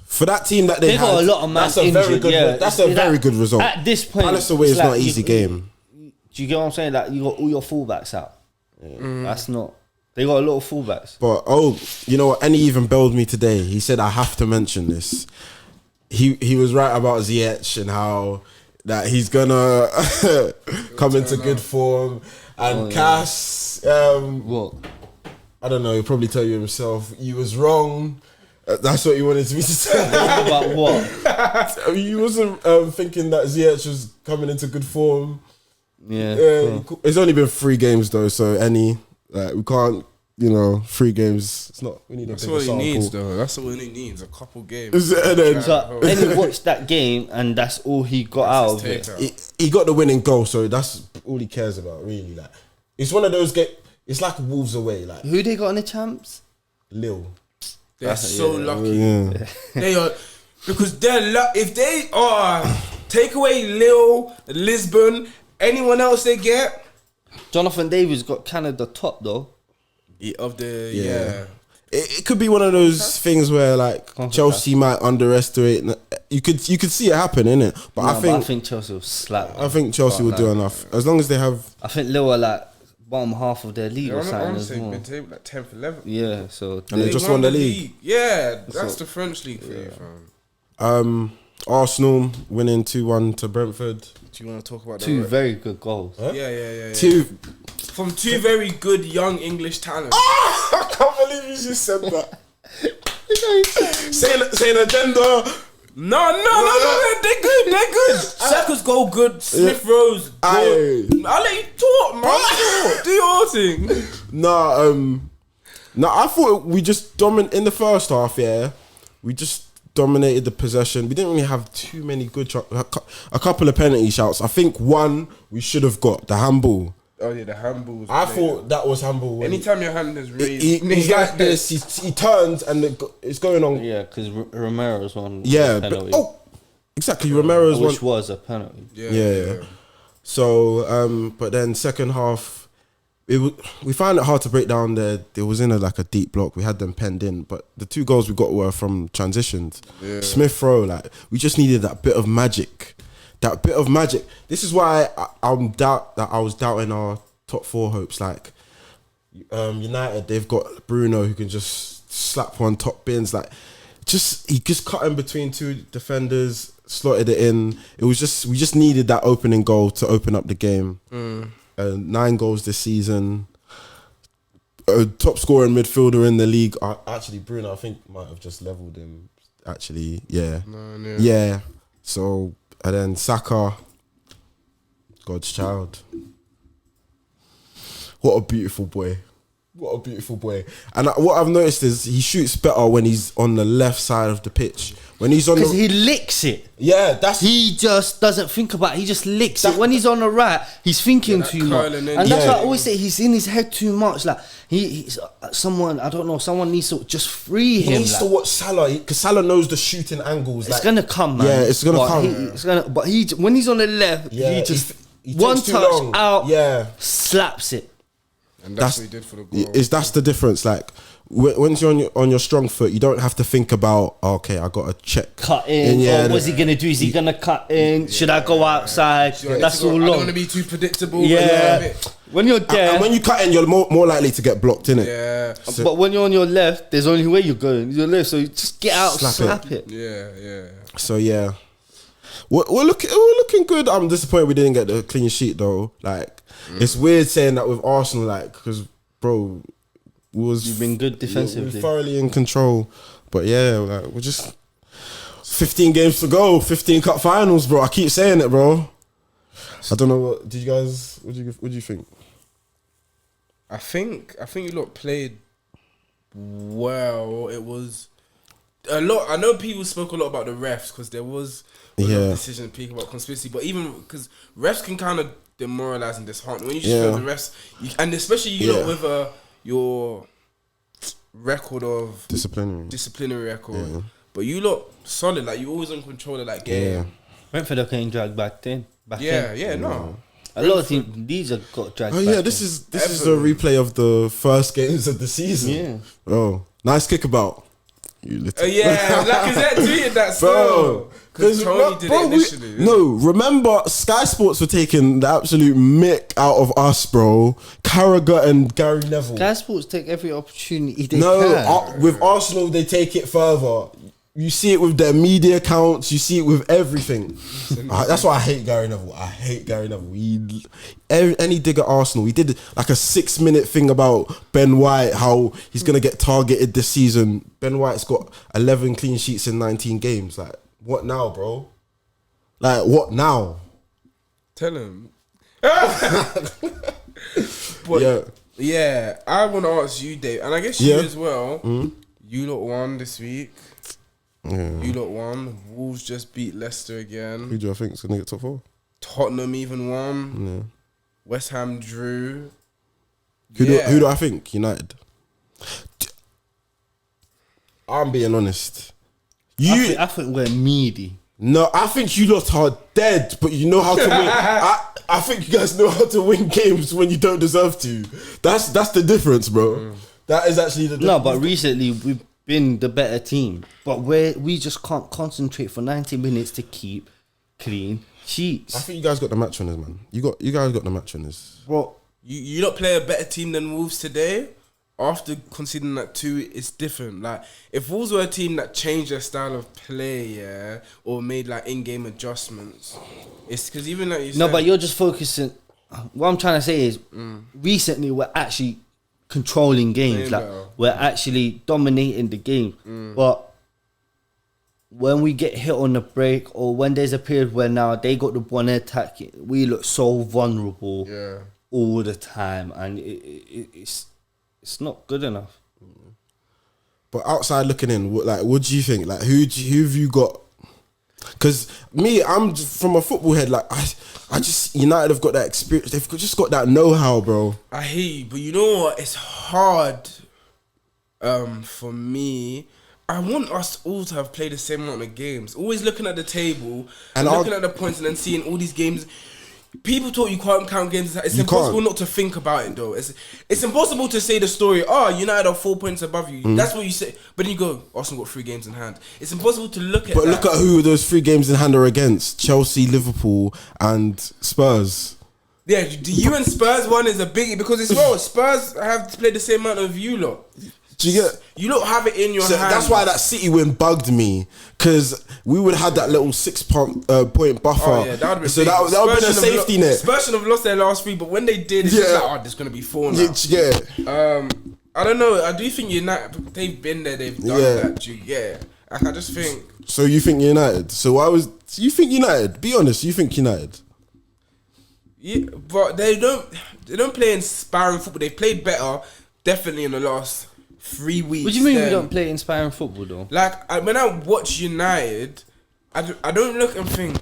for that team that they They got had, a lot of man that's a very injured, good. yeah. That's a very good result. At this point, Palace away is it's not like an easy game. Do you get what I'm saying? Like you got all your fullbacks out. That's not. They got a lot of fullbacks. But you know what? And he even bailed me today. He said I have to mention this. He was right about Ziyech and how that he's gonna come into good form. And Cass, What? I don't know. He'll probably tell you himself. He was wrong. That's what he wanted me to say. About what? He wasn't thinking that Ziyech was coming into good form. Yeah. It's only been 3 games though, so we can't. 3 games. It's not. We need that's a what bigger he needs, sample. though. That's what he needs. A couple games. And then, So then he watched that game, and that's all he got out of it. he got the winning goal, so that's all he cares about, really. Like, it's one of those It's like Wolves away, like Who they got in the champs? Lille. They're so lucky. Yeah. They are because if they take away Lille, Lisbon, anyone else they get Jonathan Davis got Canada top though. Yeah. It could be one of those things where like Chelsea might underestimate. You could see it happen, innit? But I think Chelsea will slap. I think Chelsea will do enough as long as they have. I think Lewa like bottom half of their league or I something want to as say well. mid-table, like 10th, 11th. Yeah, so And they just won the league. Yeah, that's the French league for you, fam. Arsenal winning 2-1 to Brentford. Do you want to talk about 2 very good goals. Huh? Yeah. 2. From 2 very good young English talents. I can't believe you just said that. saying agenda. No, they're good. Saka's goal good. Smith Rowe's good. I'll let you talk, man. Do your thing. No, I thought we just in the first half, yeah. We just dominated the possession. We didn't really have too many good shots. A couple of penalty shouts. I think one we should have got, the handball. Oh yeah, the handball. I thought that was handball. Anytime your hand is raised, he's like this. He turns and it's going on. Yeah, because Romero's one. Yeah, penalty, exactly. Romero's one, which was a penalty. Yeah. So, but then second half, we found it hard to break down there. It was in a deep block. We had them penned in, but the 2 goals we got were from transitions. Yeah. Smith Rowe, we just needed that bit of magic. This is why I was doubting our top 4 hopes. Like United, they've got Bruno who can just slap one top bins. He just cut in between 2 defenders, slotted it in. We just needed that opening goal to open up the game. 9 goals this season. Top scoring midfielder in the league. Actually, Bruno, I think might have just leveled him. Actually, yeah. Yeah. So. And then Saka, God's child. What a beautiful boy. What a beautiful boy. And what I've noticed is he shoots better when he's on the left side of the pitch. When he's on Because he licks it. Yeah, that's... He just doesn't think about it. He just licks it. When he's on the right, he's thinking too much. And that's why I always say he's in his head too much. Like, he's someone, I don't know, someone needs to just free him. He needs to watch Salah, because Salah knows the shooting angles. It's going to come, man. Yeah, it's going to come. But when he's on the left, he just... one touch out, slaps it. And that's what he did for the goal. That's the difference. Like, once you're on your strong foot, you don't have to think about, okay, I got to check. Cut in. What's he going to do? Is he going to cut in? Should I go outside? That's all long. I don't want to be too predictable. Yeah. When you're there. And when you cut in, you're more likely to get blocked, innit? Yeah. So, but when you're on your left, there's only way you're going. Your left, so you just get out, slap it. Yeah. So, yeah. We're looking good. I'm disappointed we didn't get the clean sheet, though. Like, it's weird saying that with Arsenal, like, because, bro... You've been good defensively. We're thoroughly in control. But yeah, like, we're just 15 games to go, 15 cup finals, bro. I keep saying it, bro. I don't know what did you guys what do you think? I think you lot played well. It was a lot. I know people spoke a lot about the refs because there was a lot of decision speaking about conspiracy, but even because refs can kind of demoralize and dishearten when you just feel the refs, and especially you know with your record of disciplinary record, but you look solid. Like you always in control of that game. Brentford are getting dragged back in. A lot of teams these have got dragged. Oh yeah, this is a replay of the first games of the season. Yeah. Oh, nice kickabout. You little. Lacazette tweeted that still. Because Tony did it initially. Remember Sky Sports were taking the absolute mick out of us, bro. Carragher and Gary Neville. Sky Sports take every opportunity they can. With Arsenal, they take it further. You see it with their media accounts. You see it with everything. That's why I hate Gary Neville. Any dig at Arsenal. He did like a 6-minute thing about Ben White, how he's going to get targeted this season. Ben White's got 11 clean sheets in 19 games. Like, what now, bro? Like, what now? Tell him. But yeah, I want to ask you, Dave, and I guess you as well. You lot won this week. Yeah. You lot won. Wolves just beat Leicester again. Who do I think is going to get top 4? Tottenham even won. Yeah. West Ham drew. Who do I think? United. I'm being honest. I think we're meaty. No, I think you lot are dead, but you know how to win. I think you guys know how to win games when you don't deserve to. That's the difference, bro. That is actually the difference. No, but recently we've been the better team, but we just can't concentrate for 90 minutes to keep clean sheets. I think you guys got the match winners, man. You guys got the match winners. Bro, you not play a better team than Wolves today. After conceding that 2, it's different. Like if Wolves were a team that changed their style of play, or made like in-game adjustments, it's because even like you said, but you're just focusing. What I'm trying to say is, recently we're actually controlling games. Like we're actually dominating the game. But when we get hit on the break, or when there's a period where now they got the ball attacking, we look so vulnerable all the time, and it's not good enough. But outside looking in, what do you think? Like, who have you got? Because me, I'm just, from a football head. Like, I just United have got that experience. They've just got that know-how, bro. I hear you, but you know what? It's hard. For me, I want us all to have played the same amount of games. Always looking at the table and looking at the points, and then seeing all these games. People thought you can't count games. It's impossible not to think about it, though. It's impossible to say the story. Oh, United are 4 points above you. That's what you say. But then you go, Arsenal got 3 games in hand. It's impossible to look at. But look at who those 3 games in hand are against: Chelsea, Liverpool, and Spurs. Yeah, you and Spurs one is a biggie because it's Spurs have to play the same amount of you lot. Do you get? You don't have it in your hand. That's why that City win bugged me, because we would have had that little 6-point buffer. Oh yeah, that would be. So that would have been a safety net. Spurs should have lost their last 3, but when they did, it's just like, there's gonna be 4 now. Yeah. I don't know. I do think United. They've been there. They've done that. I just think. So you think United? You think United? Be honest. You think United? Yeah, but they don't play inspiring football. They've played better. definitely in the last 3 weeks. What do you mean we then, don't play inspiring football though? Like when I watch United, I don't look and think.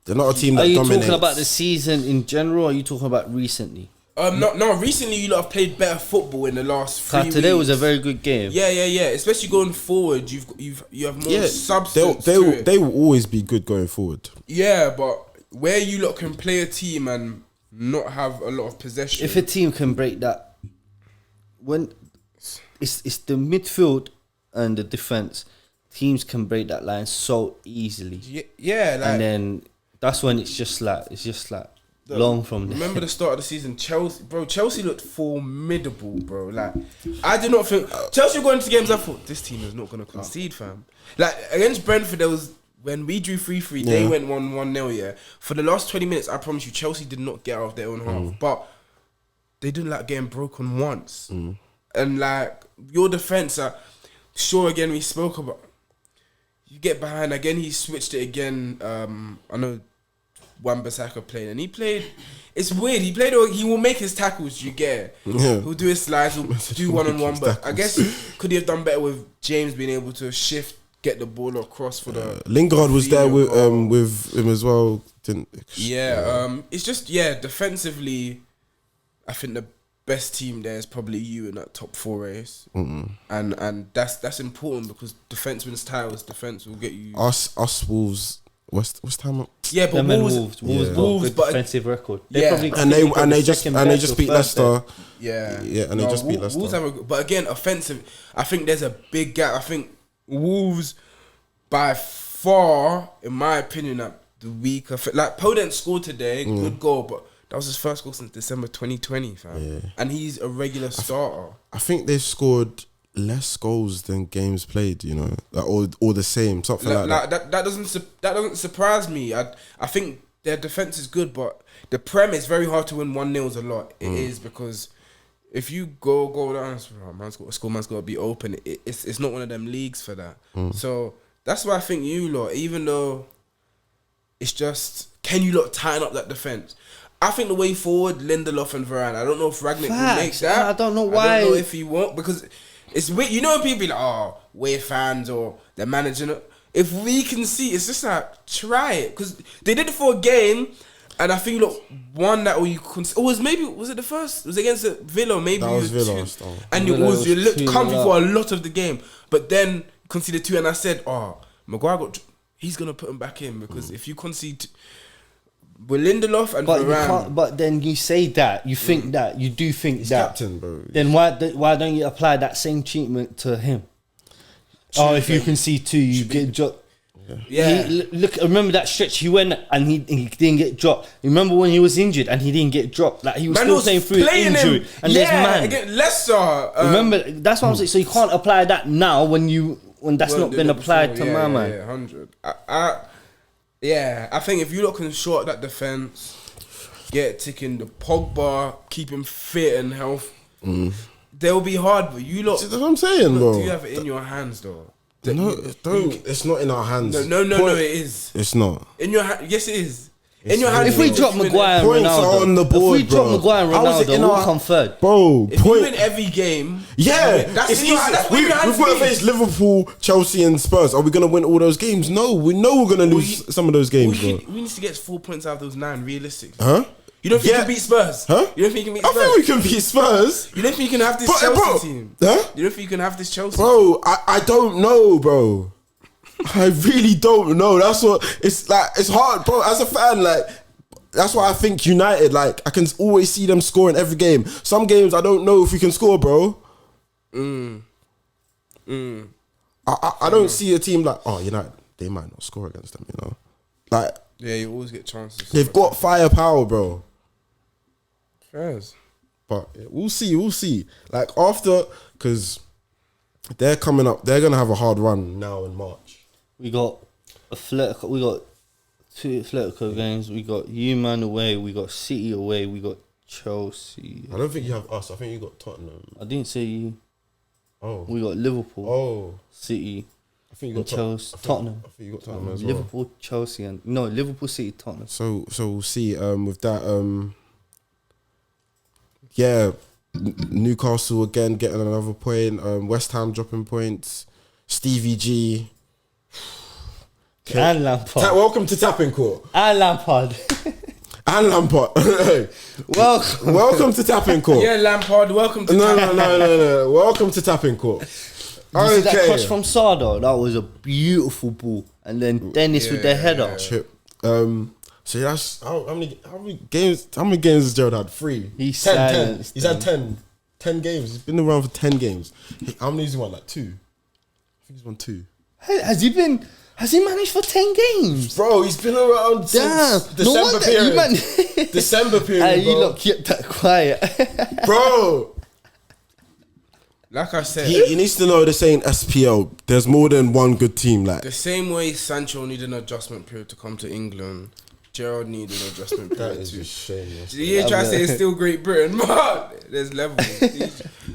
They're not a team Are that you dominates. talking about the season in general, or are you talking about recently? No. Recently, you lot have played better football in the last 3 weeks. Today was a very good game. Yeah. Especially going forward, you have more Yeah, substance. they will always be good going forward. Yeah, but where you lot can play a team and not have a lot of possession. If a team can break that, when it's the midfield and the defense, teams can break that line so easily. Yeah, like, And then that's when it's just like long from there. remember the start of the season, Chelsea looked formidable, bro. Like, I did not think Chelsea were going into games. I thought this team is not going to concede, fam. Like against Brentford, there was when we drew 3-3, they went 1-0. Yeah, for the last 20 minutes, I promise you, Chelsea did not get out of their own half, but they didn't like getting broken once. And like your defense, sure. Again, we spoke about. You get behind again. He switched it again. I know Wan-Bissaka played, and he played. It's weird. He played. He will make his tackles. You get. Yeah. He'll do his slides. He'll do one-on-one. But I guess could he have done better with James being able to shift, get the ball across for the. Lingard was there with him as well. It's just defensively, I think the best team there is probably you in that top 4 race, and that's important because defense wins titles. Defense will get you. Us Wolves. West Ham. Yeah, but Them and Wolves got a good but defensive record. And they just beat Leicester. Yeah, and they just beat Leicester. Wolves but again, offensive. I think there's a big gap. I think Wolves, by far, in my opinion, the weaker. Like Podence scored today, good goal, but that was his first goal since December 2020, fam. And he's a regular starter. I think they've scored less goals than games played, you know, or the same, something like that. That doesn't surprise me. I think their defense is good, but the Prem is very hard to win 1-0s a lot. It is because if you go down, man's got to be open. It's not one of them leagues for that. So that's why I think you lot, even though it's just, can you lot tighten up that defense? I think the way forward, Lindelof and Varane. I don't know if Ragnick will make that. I don't know why. I don't know if he won't, because it's weird. You know when people be like, oh, we're fans or they're managing it. If we can see, it's just like, try it. Because they did it for a game, and I think, look, one that you was it the first? Was it against the Villa? Maybe That was Villa. and Villa you was looked 2-0 comfy up. for a lot of the game. But then conceded 2, and I said, oh, Maguire he's going to put him back in, because if you concede with Lindelof and But you Varane, can't. But then you say that you think that you do think He's that. captain, bro. Then why don't you apply that same treatment to him? If you can see 2, you get dropped. yeah. Look, remember that stretch he went and he didn't get dropped. Remember when he was injured and he didn't get dropped? Like he was still playing through his playing injury. him. And there's man. Against Leicester. Remember, that's what I'm saying. So you can't apply that now when that's not been applied to my man. Yeah, 100. I think if you look and short that defense, get it ticking, the Pogba, keep him fit and health, they'll be hard. But you lot, That's what I'm saying, bro. do you have it in your hands though? No, don't. It's not in our hands. No, it is. It's not. In your hand, yes, it is. In your hands. If we drop Maguire and Points Ronaldo, are on the board, if we drop bro. Maguire and How is it Ronaldo, in we'll our- come third. Bro, If you win every game, yeah, that's it's in your easy. hand. That's what We've your hands got to be. face Liverpool, Chelsea, and Spurs. Are we gonna win all those games? No, we know we're gonna lose some of those games, bro. We need to get 4 points out of those 9, realistically. Huh? You don't think you Yeah. can beat Spurs? Huh? You don't think you can beat I Spurs? think we can beat Spurs, You don't think you can have this But, Chelsea bro, team? huh? You don't think you can have this Chelsea bro. I don't know, bro. I really don't know. That's what it's like. It's hard, bro. As a fan, like. That's why I think United, like, I can always see them scoring every game. Some games I don't know if we can score, bro. I don't see a team like, oh, United, they might not score against them, you know? Like, Yeah, you always get chances. they've got firepower, bro. Fairs. But yeah, we'll see. Like, after, because they're coming up, they're going to have a hard run now in March. We got we got 2 Atletico games. We got Man away. We got City away. We got Chelsea. I don't think you have us. I think you got Tottenham. I didn't say you. Oh. We got Liverpool, Oh. City, I think you and got Chelsea, Tottenham. I think you got Tottenham as well. Liverpool, Chelsea, and no, Liverpool, City, Tottenham. So we'll see. With that, yeah, Newcastle again getting another point. West Ham dropping points. Stevie G. And Lampard. Welcome to Tapping Court. And Lampard. And Lampard. Welcome to Tapping Court. Yeah, Lampard, welcome to No. Welcome to Tapping Court. You see that cross from Sardo? That was a beautiful ball. And then Dennis with the header. Chip. So that's how many games? How many games has Gerald had? 3. He's 10. silenced He's had 10 games. He's been around for 10 games. How many has he won? Like 2. I think he's won 2. Has he managed for 10 games? Bro, he's been around since December period. December period, Hey, you bro. lot kept that quiet. Bro. Like I said, He needs to know this ain't SPL. There's more than one good team. Like the same way Sancho needed an adjustment period to come to England, Gerrard needed an adjustment period that is too. a shame. You try to say it's still Great Britain, but there's levels.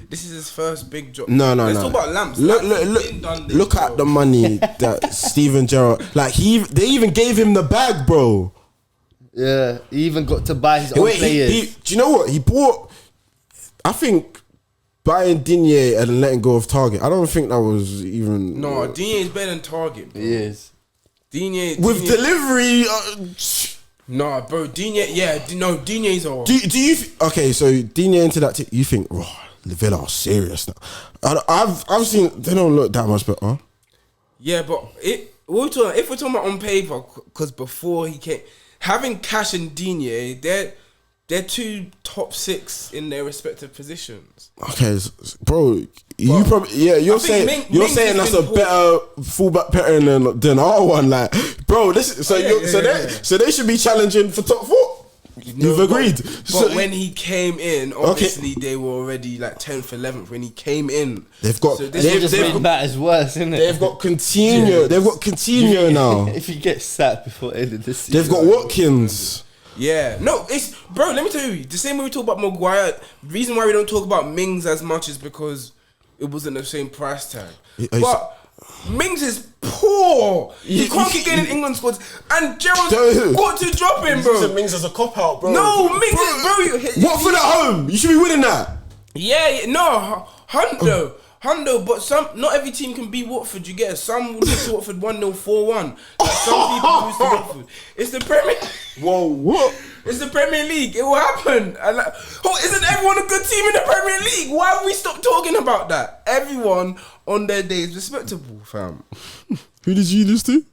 This is his first big job. No. Let's talk about Lamps. Look at the money that Steven Gerrard. Like they even gave him the bag, bro. Yeah, he even got to buy his own players. Do you know what he bought? I think buying Digne and letting go of Target. I don't think that was even. No, Digne is better than Target, bro. He is. Digne with delivery. Nah, bro, Digne. Yeah, no, Digne's all. Do you? Okay, so Digne into that. You think? Oh, Villa are serious now. I've seen they don't look that much better. Yeah, but if we're talking about on paper, because before he came, having Cash and Digne, they're 2 top 6 in their respective positions. Okay, bro, you probably you're saying that's a better fullback pattern than our one, like, bro. So they should be challenging for top 4. You've agreed. But when he came in, obviously they were already like 10th, 11th when he came in. They've got. They've just made matters worse, isn't it? They've got Coutinho. Yeah. They've got Coutinho now. If he gets sacked before the end of the season, they've got Watkins. Yeah, no, it's bro. Let me tell you, the same way we talk about Maguire. The reason why we don't talk about Mings as much is because it wasn't the same price tag. But Mings is poor. He can't keep getting England squads, and Gerrard's got to drop him, bro. Mings as a cop out, bro. No, Mings is bro. Watford at home. You should be winning that. Yeah, no, Hundo, but not every team can beat Watford. You get it. Some will lose to Watford 1-0, 4-1. Like some people lose to Watford. It's the Premier. Whoa, what? It's the Premier League. It will happen. And isn't everyone a good team in the Premier League? Why have we stopped talking about that? Everyone on their day is respectable, fam. Who did you lose to?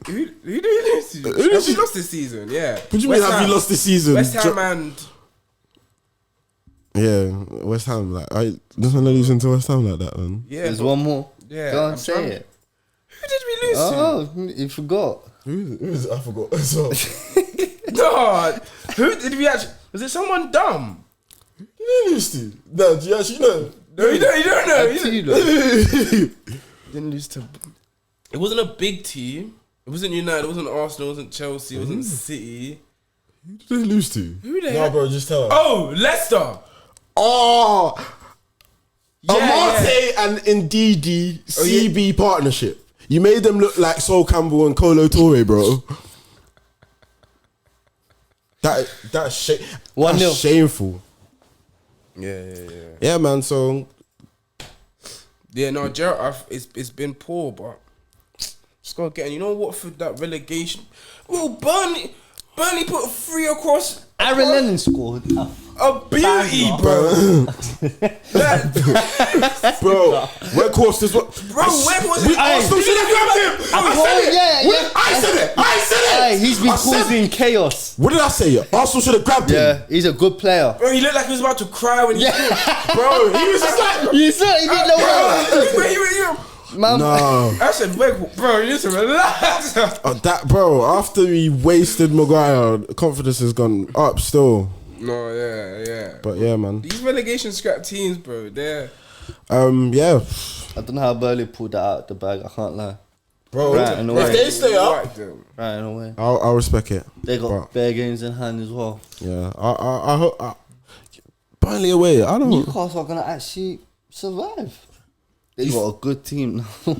Who do you lose to? Have we lost this season? Yeah. What do you mean? Have you lost this season? West Ham and. Yeah, West Ham. Like, I just want to lose into West Ham like that, man. Yeah, there's one more. Yeah, go and say it. Who did we lose to? Oh, you forgot. Who is it? I forgot. So. No, who did we actually? Was it someone dumb? Who did you lose to? No, do you actually know? No, you don't know. Didn't lose to. It wasn't a big team. It wasn't United. It wasn't Arsenal. It wasn't Chelsea. It wasn't City. Who did they lose to? Who the No, heck? bro, just tell her. Oh, Leicester. Oh, Yeah, Amate and Ndidi CB partnership. You made them look like Sol Campbell and Kolo Toure, bro. That's 1-0. shameful. Yeah. Yeah, man. So Yeah, no, Gerrard, it's been poor, but just gotta get. And you know what? For that relegation, well, Burnley put 3 across. Aaron Lennon scored. A beauty, bro. bro, Where Course is what? Bro, where was it? Arsenal should have grabbed him. I said it. Hey, he's been causing chaos. What did I say? Arsenal should have grabbed him. Yeah, he's a good player. Bro, he looked like he was about to cry when he scored. Bro, he was just like, You saw he didn't know what. Man, no. I said, bro, you need to relax. That bro, after he wasted Maguire, confidence has gone up still. No, yeah. But yeah, man. These relegation scrap teams, bro, they're... Yeah. I don't know how Burnley pulled that out the bag. I can't lie. Bro, Right, in a way. if they stay up, Right in a way. I'll respect it. They got bare games in hand as well. Yeah, I hope. Burnley away. I don't. Newcastle are gonna actually survive. They got a good team now.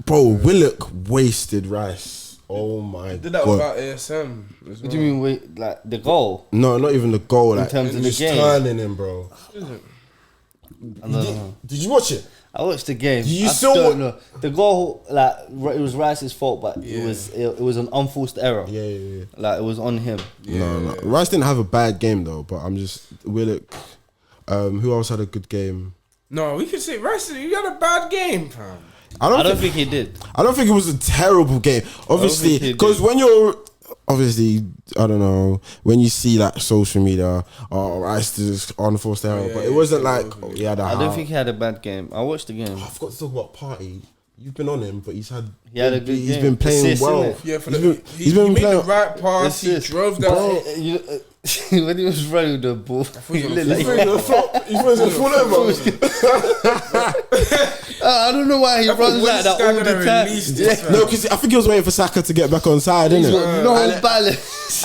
Bro, Willock wasted Rice. Oh my Did that god! without ASM. What do you mean? Wait, like the goal? No, not even the goal. Like terms of the just game. turning him, bro. I don't know. Did you watch it? I watched the game. You I still don't know. The goal, like it was Rice's fault, but it was an unforced error. Yeah. Like it was on him. No. Rice didn't have a bad game though, but I'm just Willock. Who else had a good game? No, we could say Rice. You had a bad game, fam. I I don't think he did. I don't think it was a terrible game. Obviously, because when you're obviously, I don't know, when you see like social media, Rice is on forced error, but it wasn't like he had a. I don't think he had a bad game. I watched the game. I forgot to talk about Party. You've been on him, but he had a good He's game. been playing Assist, well. innit? Yeah, for He's been made playing the right pass. He Assist. drove that. When he was running the ball, he looked like He's gonna fall over. I don't know why he runs like that all the time. No, because I think he was waiting for Saka to get back on side, innit? No balance.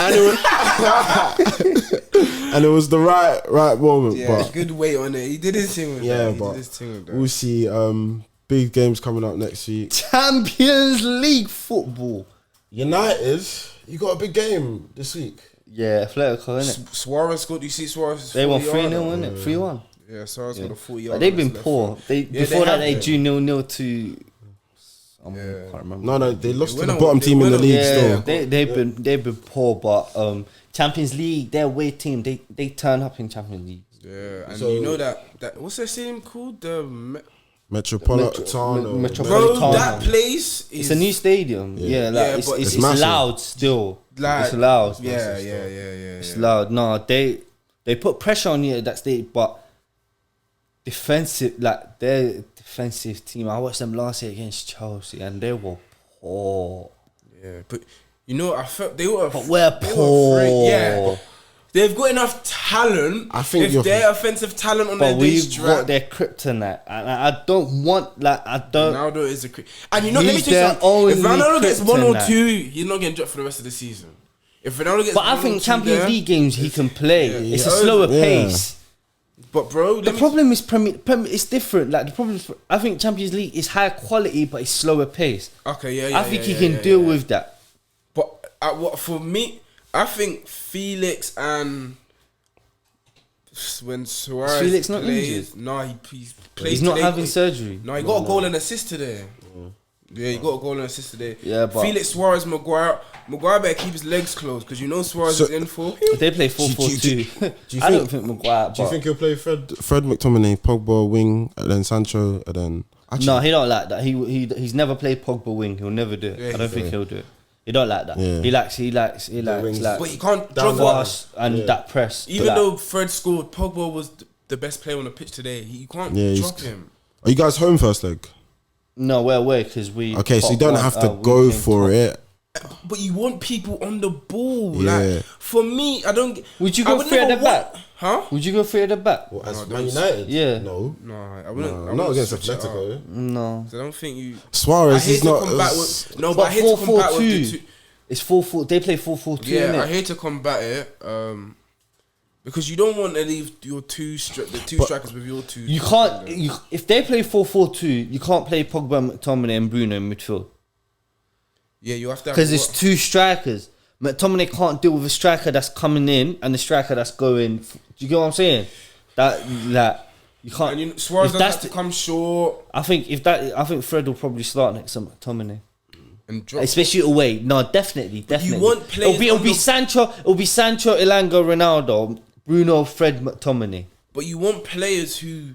And it was the right moment. Yeah, But good weight on it. He did his thing with that. He did his thing with that. we'll see. Big games coming up next week. Champions League football. United, you got a big game this week. Yeah, Atletico, innit? Suarez scored. You see Suarez? They won 3-0, innit? 3-1. Yeah, Suarez got a 40 But yard. they've been poor. Before that, they drew 0-0 to. I can't remember. No, they lost to went the on- bottom they team in went the on- league Yeah, still. they've been poor, but Champions League, their away team, they turn up in Champions League. Yeah, and So- you know that what's that stadium called? The Metropolitano. Metro- bro, that place is It's a new stadium. Yeah, like Yeah, it's, but it's, it's massive. loud still. like, It's loud. Yeah. It's loud. No, they put pressure on you at that stage, but defensive, like their defensive team. I watched them last year against Chelsea, and they were poor. Yeah, but you know, I felt they were. But we're they were poor. afraid. Yeah, they've got enough talent. I think if you're- their offensive talent on But their day we've strap. got their kryptonite, and I don't want I don't. Ronaldo is a and you know, let me He's tell you their something. If only Ronaldo gets one or kryptonite. two, he's not getting dropped for the rest of the season. If Ronaldo gets, But I one or think two Champions there- League games he can play. Yeah, It's yeah. a slower Yeah. pace. But bro, The problem is Premier. It's different. Like the problem is, I think Champions League is high quality, but it's slower pace. Okay, yeah. I think he can deal with that. But what for me, I think Felix and when Suarez Felix not plays, injured? no, he's played. He's not today. having surgery. No, he got a goal and assist today. Yeah, he got a goal and assist today. Yeah, but- Felix, Suarez, Maguire better keep his legs closed because you know Suarez is in for. They play 4-4-2. I don't think Maguire. Do you think he'll play Fred McTominay, Pogba wing, and then Sancho, and then No, he don't like that. He's never played Pogba wing. He'll never do it. Yeah, I don't think he'll do it. He don't like that. Yeah. He likes wings. like But he can't Down drop the us. fast and that press. Even like, though Fred scored, Pogba was the best player on the pitch today. You can't Yeah, drop him. Are you guys home first leg? no, we're away because we. Okay, so you got don't one, have to we go came for top. it. But you want people on the ball. Yeah. Like for me, I don't. Would you I go would three at never the back? want- Huh? Would you go three at the back? What, as No, Man those- United? Yeah. No. No, I wouldn't. I Not wouldn't against switch it up. Atletico. No. So I don't think you. I Suarez hate is to not. combat as- with no, but But I hate to combat with the 4-4-2. two. It's 4-4. They play 4-4-2. Yeah, innit? I hate to combat it. Because you don't want to leave your the two strikers with your two. You can't. If they play 4-4-2, you can't play Pogba, McTominay, and Bruno in midfield Yeah, you have to. because it's two strikers. McTominay can't deal with a striker that's coming in and the striker that's going. Do you get what I'm saying? That you can't. And you, Suarez if doesn't that's have to come short I think Fred will probably start next to McTominay. and drop. Especially away. No, definitely. want players It'll on be the- Sancho. It'll be Sancho, Ilanga, Ronaldo, Bruno, Fred, McTominay. But you want players who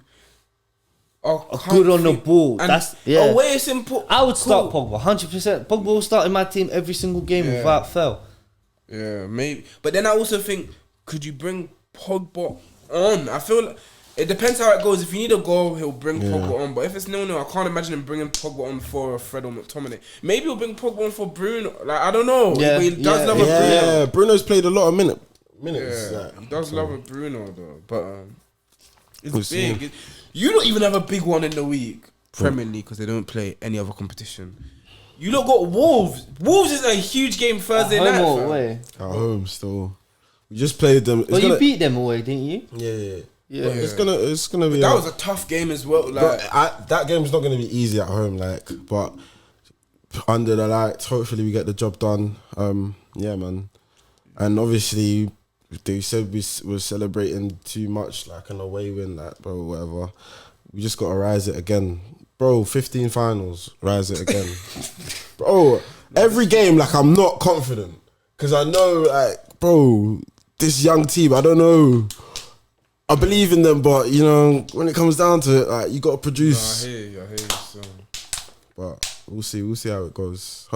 are Good on the comfy. ball. And That's yeah. away is important. I would start Pogba 100%. Pogba will start in my team every single game Yeah. without fail. Yeah, maybe. But then I also think, could you bring Pogba on? I feel like it depends how it goes. If you need a goal, he'll bring Pogba on. But if it's 0-0, I can't imagine him bringing Pogba on for Fred or McTominay. Maybe he'll bring Pogba on for Bruno. Like I don't know. Yeah, He does love a Yeah, Bruno. Bruno's played a lot of minutes. Yeah, like, he does love a Bruno though. But it's We'll see. big. You don't even have a big one in the week. Premier League because they don't play any other competition. You lot got Wolves. Wolves is a huge game Thursday night. Home or fam. away? At home still. We just played them. It's But you gonna- beat them away, didn't you? Yeah. Yeah. But it's gonna be. That was a tough game as well. Like that game's not gonna be easy at home. Like, but under the lights. Hopefully we get the job done. Yeah, man. And obviously they said we were celebrating too much, like an away win, like, bro, whatever. We just got to rise it again. Bro, 15 finals, rise it again. Bro, every game, like, I'm not confident. Because I know, like, bro, this young team, I don't know. I believe in them, but, you know, when it comes down to it, like, you got to produce. No, I hear you, so. But we'll see how it goes.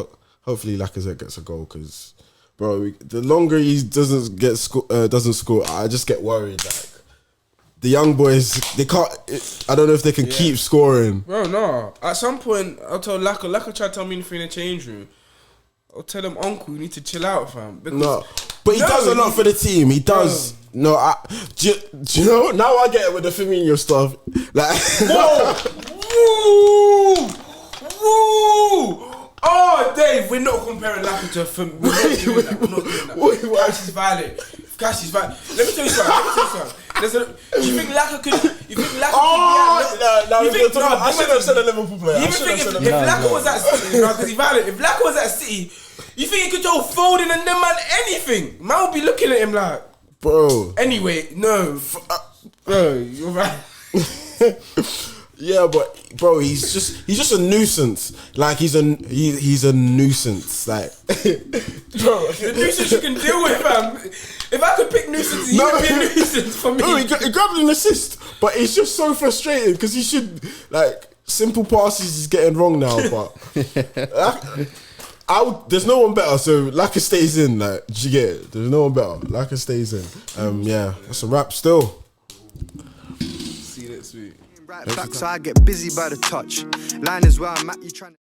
Hopefully Lacazette gets a goal, because, bro, the longer he doesn't score, I just get worried, like. The young boys, they can't. I don't know if they can keep scoring. Bro, no. At some point, I'll tell Laka tried to tell me anything in the change room. I'll tell him, Uncle, you need to chill out, fam. No, but he does a lot for the team. He does. No, do you know? Now I get it with the Firmino stuff. Like, whoa, woo. Oh, Dave, we're not comparing Laka to Firmino. We're not doing that. Cash is valid. Cash is valid. Let me tell you something. Do you think Laka could? You think Laka I should have said a Liverpool player. You think if Laka was at City, because he's valid. If Laka was at City, you think he could tell Foden and them man anything? Man would be looking at him like, bro. Anyway, no, bro, you're right. Yeah, but bro, he's just a nuisance. Like he's a nuisance. Like, bro, the nuisance you can deal with, fam. If I could pick nuisance, he would be a nuisance for me. No, he grabbed an assist, but it's just so frustrating because he should, like, simple passes he's getting wrong now. But there's no one better, so Laka stays in. Like, did you get it? There's no one better. Laka stays in. Yeah, that's a wrap still. See you next week. Right back, so I get busy by the touch. Line is where I'm at, you trying